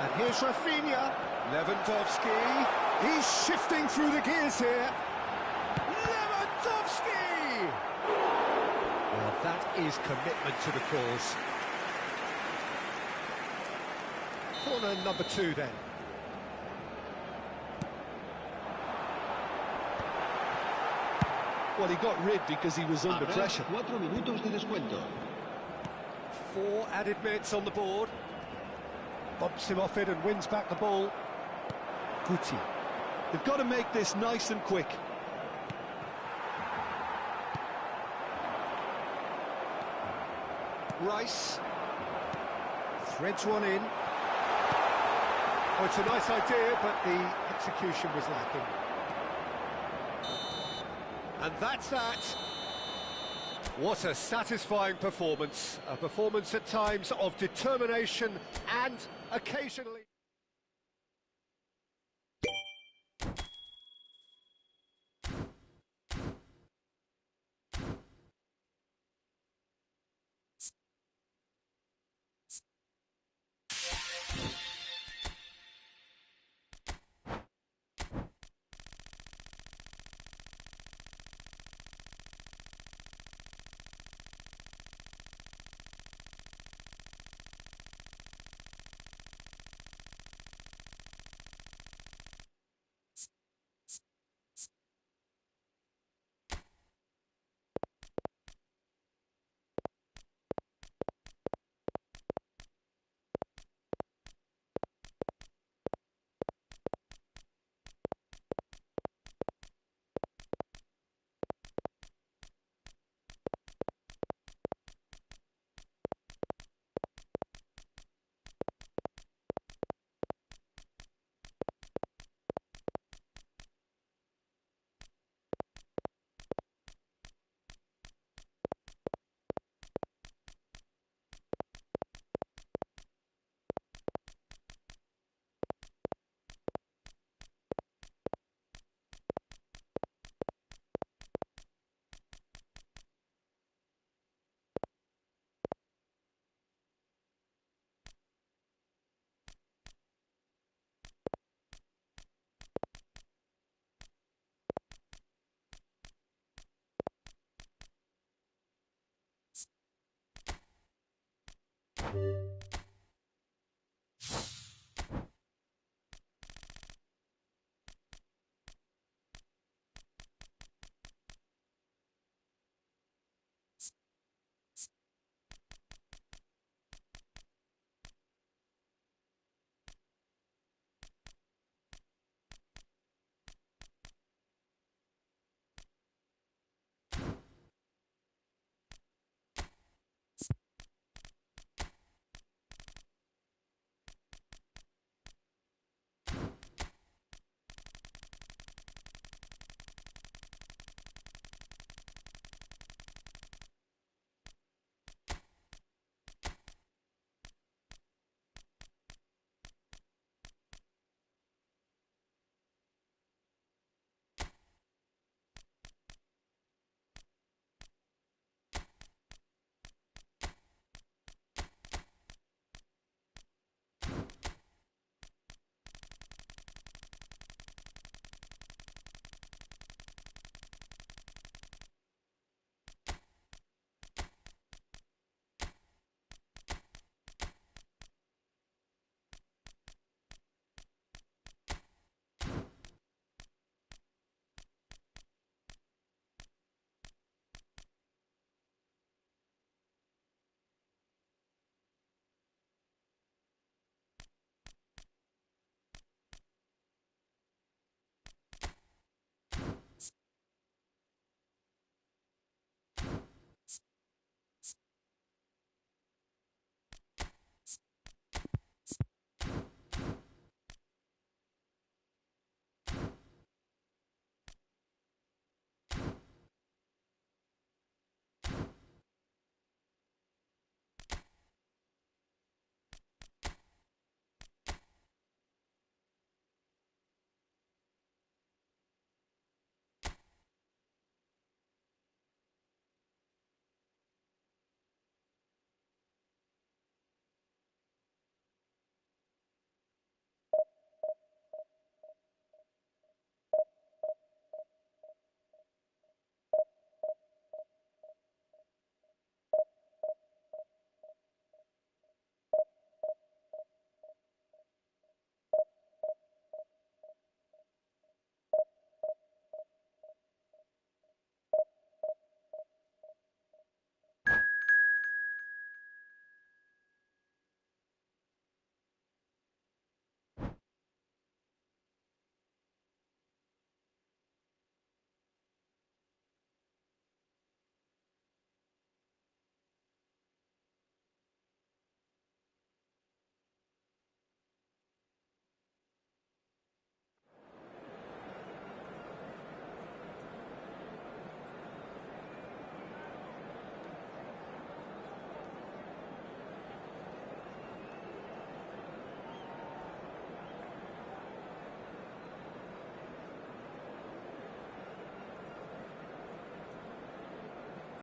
And here's Rafinha. Lewandowski. He's shifting through the gears here. Lewandowski! Well, that is commitment to the cause. Corner number 2 then. Well, he got rid because he was under pressure. 4 minutos de descuento. 4 added minutes on the board. Bumps him off it and wins back the ball. Guti. They've got to make this nice and quick. Rice. Threads one in. Oh, it's a nice idea, but the execution was lacking. And that's that. What a satisfying performance. A performance at times of determination and occasionally.